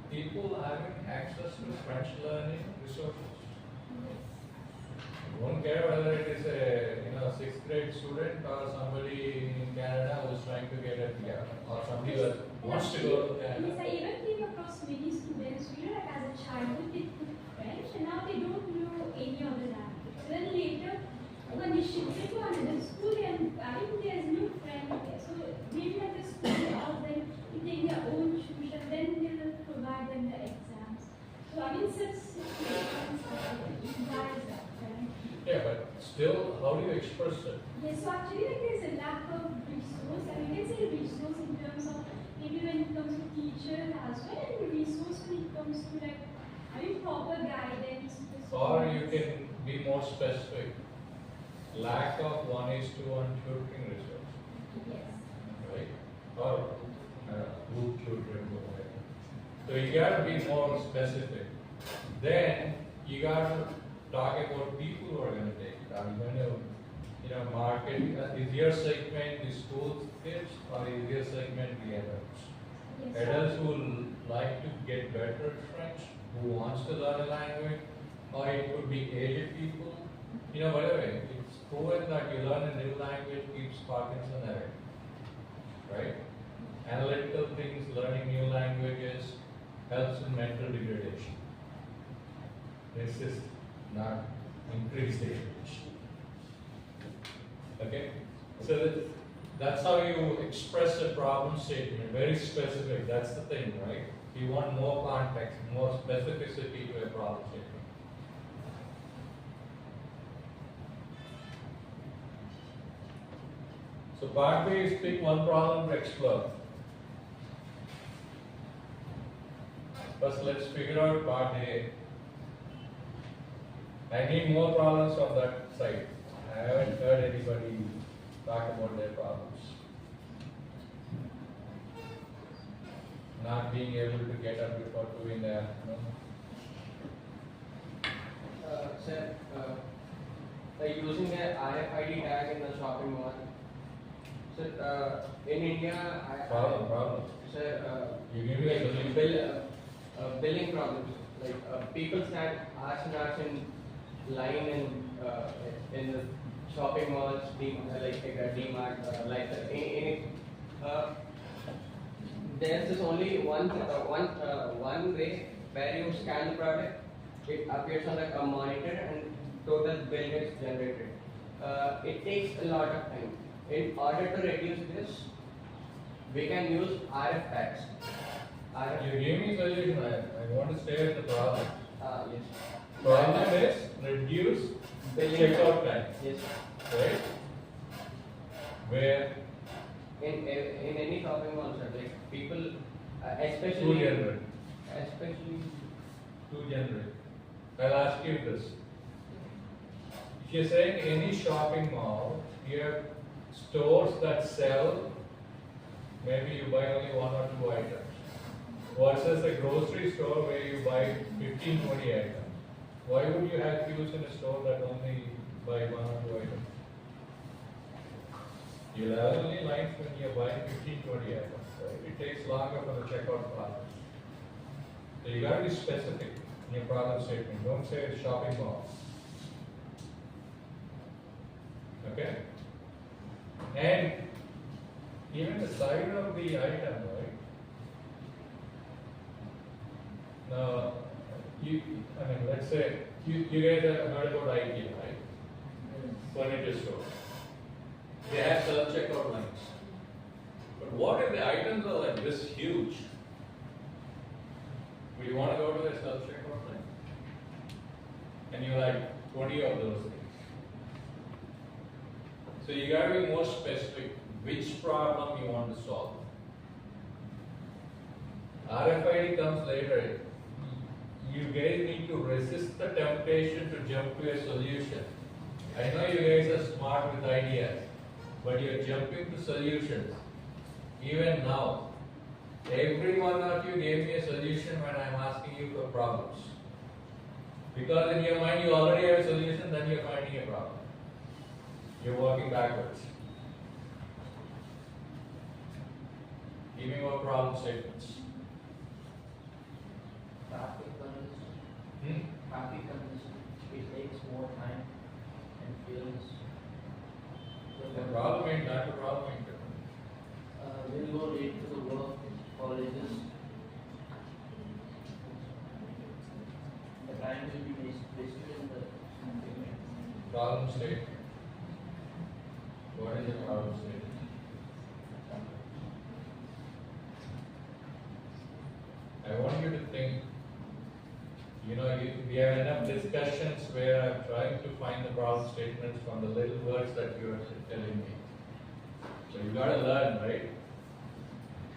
people having access to French learning resources. You won't care whether it is a 6th grade student or somebody in Canada who is trying to get a PR or somebody who wants to go to Canada. Yes, I even came across many students, like as a child, they took French and now they don't know any other language. Then later, when they shifted to another school, and I think there's no friend there. So maybe at the school or then they take their own tuition, then they will provide them the exams. So I mean, such situations implies that, right? Yeah, but still, how do you express it? Yes, so actually like there's a lack of resource, and we can say resource in terms of maybe when it comes to teachers as well, and resource when it comes to proper guidance. Or you can be more specific. Lack of 1:1 tutoring resource. Yes. Right? Or group tutoring. So you got to be more specific. Then you got to talk about people who are going to take it. Are you going to, market? Is your segment the school kids or is your segment the adults? Yes. Adults who like to get better at French, who wants to learn a language, or it could be aged people. Whatever. It's proven that you learn a new language keeps Parkinson away. Right? Analytical things, learning new languages helps in mental degradation. This is not increased degradation. Okay? So that's how you express a problem statement, very specific. That's the thing, right? You want more context, more specificity to a problem statement. So part B is pick one problem to explore. First, let's figure out part A. I need more problems from that side. I haven't heard anybody talk about their problems. Not being able to get up before 2 in the afternoon. Sir, like using the RFID tag in the shopping mall. Sir, in India, Problem. Sir, You give me a solution. billing problems. Like people stand hours and hours in line in the shopping malls, like a DMart, there's this only one way where you scan the product. It appears on a monitor and total bill gets generated. It takes a lot of time. In order to reduce this, we can use RF tags. You gave me solution. I want to stay at the problem. Yes. Problem is reduce checkout time. Yes. Right? Where? In any shopping mall, sir, like people, Two especially generate. especially I'll ask you this. If you're saying any shopping mall, you have stores that sell, maybe you buy only 1 or 2 items. Versus a grocery store where you buy 15, 20 items. Why would you have queues in a store that only buy 1 or 2 items? You'll have only lines when you're buying 15, 20 items. Right? It takes longer for the checkout process. So you got to be specific in your problem statement. Don't say shopping mall. And even the side of the item, right? Now, let's say you guys have heard about IKEA, right? Furniture store. They have self-checkout lines. But what if the items are like this huge? Would you want to go to the self-checkout line? And you like 20 of those things. So you got to be more specific which problem you want to solve. RFID comes later. You guys need to resist the temptation to jump to a solution. I know you guys are smart with ideas, but you're jumping to solutions. Even now, every one of you gave me a solution when I'm asking you for problems. Because in your mind you already have a solution, then you're finding a problem. You're working backwards. Give me more problem statements. Traffic congestion. Traffic congestion. It takes more time and fuels. The problem ain't not a problem. We'll go late to the work, colleges. The time will be wasted in the Problem statement. What is a problem statement? I want you to think, we have enough discussions where I'm trying to find the problem statements from the little words that you are telling me. So you got to learn, right?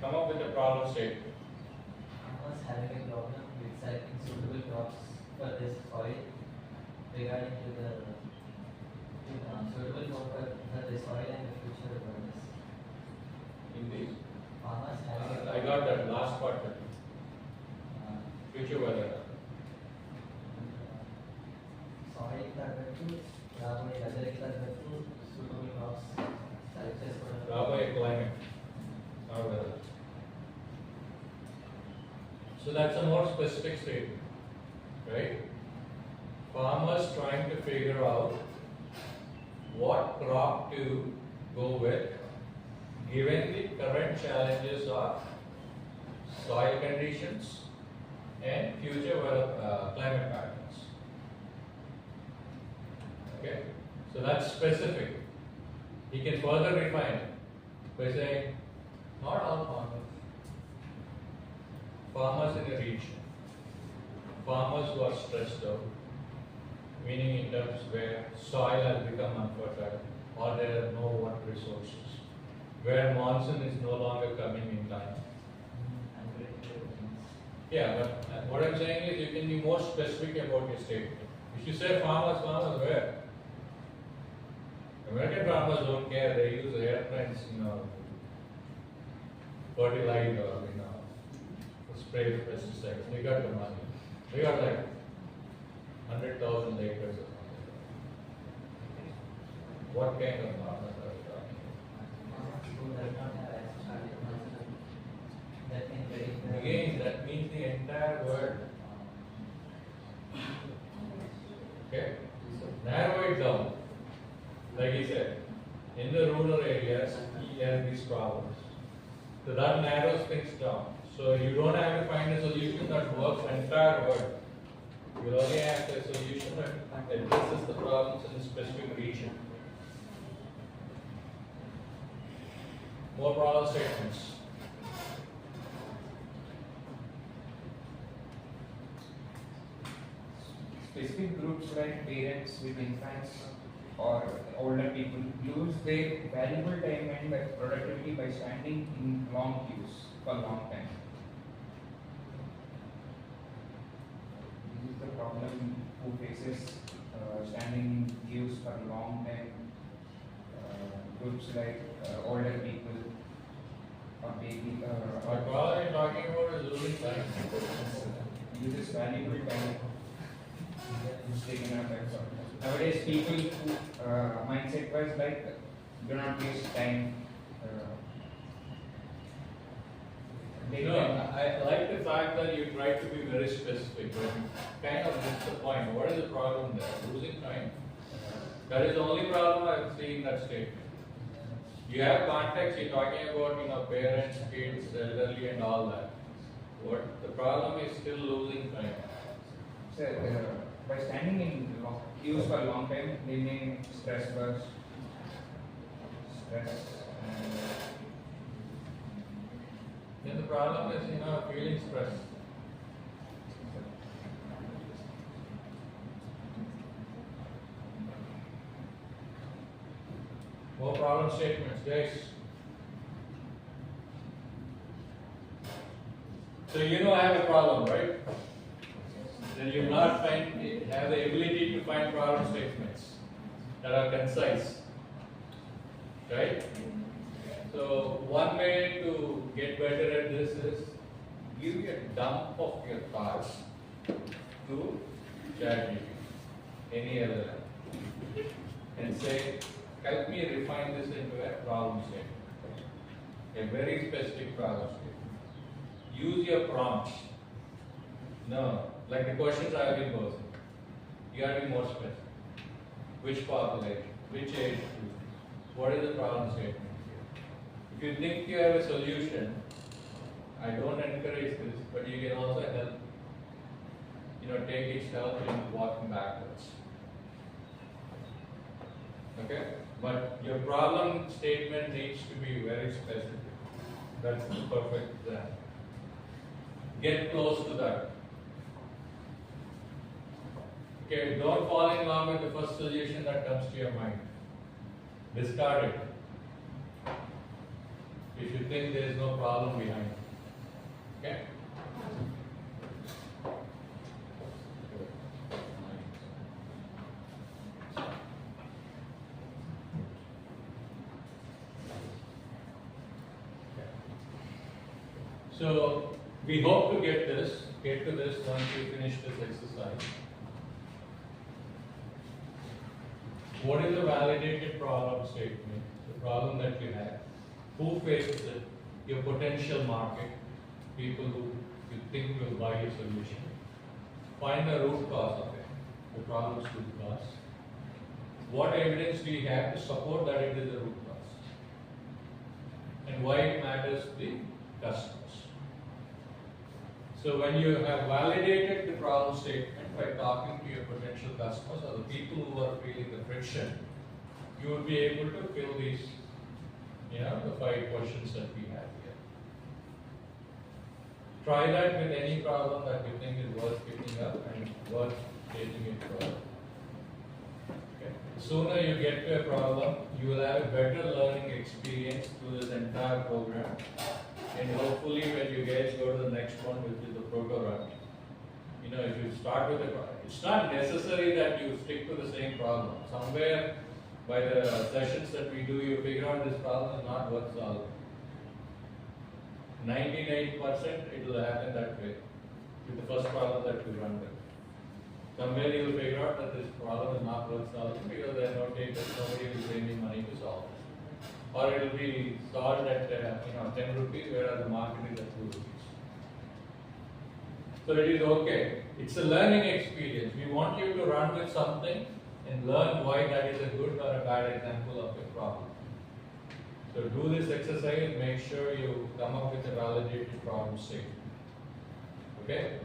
Come up with a problem statement. I was having a problem with selecting suitable crops for this soil regarding to the suitable for the soil and the future products. Indeed. Farmers having I got that last part. Future weather. soil తగ్గట్టు రాబోయే వెదర్కి తగ్గట్టు suitable crops select చేసుకోవడం. Rabbi climate, not weather. So that's a more specific statement, right? Farmers trying to figure out what crop to go with given the current challenges of soil conditions and future weather, climate patterns. Okay, so that's specific. He can further refine it by saying, not all farmers in a region, farmers who are stressed out, meaning in terms where soil has become unfertile or there are no water resources, where monsoon is no longer coming in time. Yeah, but what I'm saying is you can be more specific about your statement. If you say farmers, where? American farmers don't care, they use airplanes, fertilize or, spray pesticides. They got the money. They got like 100,000 acres or something. What kind of farmers are we talking about? Again, that means the entire world. Okay? Narrow it down. Like he said, in the rural areas, he has these problems. So that narrows things down. So you don't have to find a solution that works entire world. You only have a solution that addresses the problems in a specific region. More problem statements. Specific groups like parents with infants or older people lose their valuable time and productivity by standing in long queues for long time. This is the problem who faces standing in queues for long time. Groups like older people or baby. What problem you're talking about is losing time. Uses valuable time. Nowadays, people who mindset was like, do not waste time. I like the fact that you try to be very specific, but kind of miss the point. What is the problem there? Losing time. That is the only problem I see in that statement. You have context, you're talking about, parents, kids, elderly and all that. What the problem is still losing time. So, by standing in queues for a long time, they may stress burst, stress, and Then the problem is, feeling stress. More problem statements, guys. So I have a problem, right? Then you not have the ability to find problem statements that are concise, right? So one way to get better at this is give a dump of your thoughts to ChatGPT, any other app, and say, help me refine this into a problem statement, a very specific problem statement. Use your prompts. No, like the questions I have been posing. You got to be more specific. Which population? Which age group? What is the problem statement here? If you think you have a solution, I don't encourage this, but you can also help, take its help in walking backwards. Okay? But your problem statement needs to be very specific. That's the perfect example. Get close to that. Okay, don't fall in love with the first solution that comes to your mind. Discard it. If you think there is no problem behind it. Okay? So we hope to get to this once we finish this exercise. What is a validated problem statement? The problem that you have. Who faces it? Your potential market, people who you think will buy your solution. Find the root cause of it, the problem's root cause. What evidence do you have to support that it is the root cause? And why it matters to the customers. So when you have validated the problem statement by talking to your potential customers or the people who are feeling the friction, you will be able to fill these, the 5 questions that we have here. Try that with any problem that you think is worth picking up and worth taking it further. Okay. The sooner you get to a problem, you will have a better learning experience through this entire program. And hopefully when you guys go to the next one, which is the proto run, if you start with it's not necessary that you stick to the same problem. Somewhere by the sessions that we do, you figure out this problem is not worth solving. 99% it will happen that way with the first problem that we run with. Somewhere you will figure out that this problem is not worth solving because there are no takers, nobody will pay me money to solve it. Or it will be solved at 10 rupees, whereas the market is at 2 rupees. So it is okay. It's a learning experience. We want you to run with something and learn why that is a good or a bad example of a problem. So do this exercise, make sure you come up with a validated problem statement. Okay?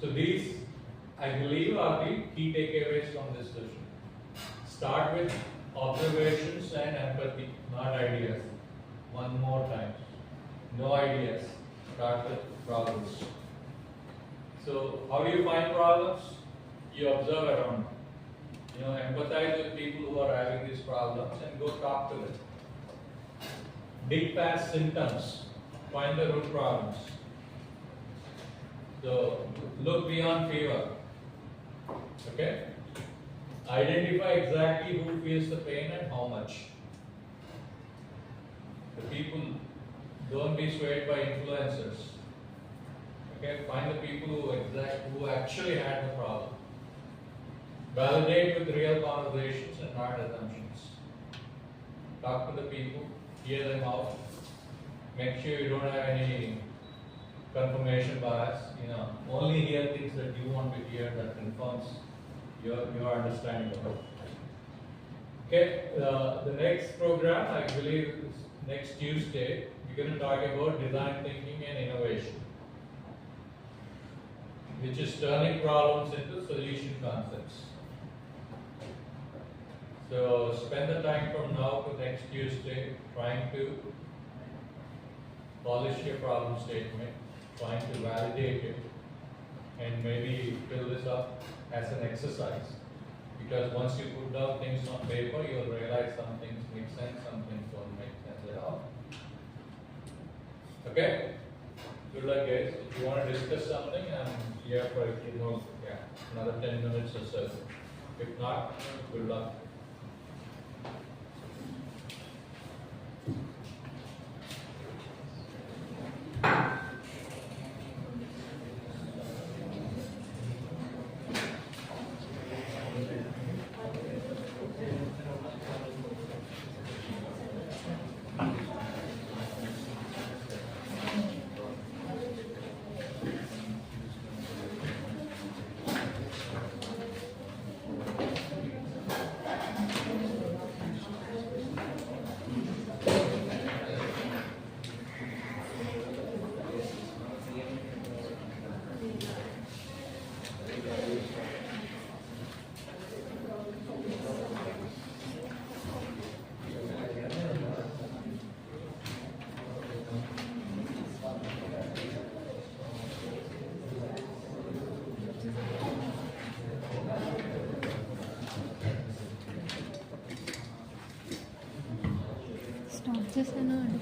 So these, I believe, are the key takeaways from this session. Start with observations and empathy, not ideas. One more time. No ideas. Start with problems. So how do you find problems? You observe around. Empathize with people who are having these problems and go talk to them. Dig past symptoms. Find the root problems. So look beyond fever. Okay? Identify exactly who feels the pain and how much. The people, don't be swayed by influencers. Okay? Find the people who actually had the problem. Validate with real conversations and not assumptions. Talk to the people, hear them out. Make sure you don't have any confirmation bias. Only hear things that you want to hear that confirms your understanding of it. Okay, the next program, I believe, is next Tuesday. We're going to talk about design thinking and innovation, which is turning problems into solution concepts. So spend the time from now to next Tuesday trying to polish your problem statement, trying to validate it, and maybe fill this up as an exercise. Because once you put down things on paper, you'll realize some things make sense, some things don't make sense at all. Okay? Good luck, guys. If you want to discuss something, I'm here for another 10 minutes or so. If not, good luck. Stop this and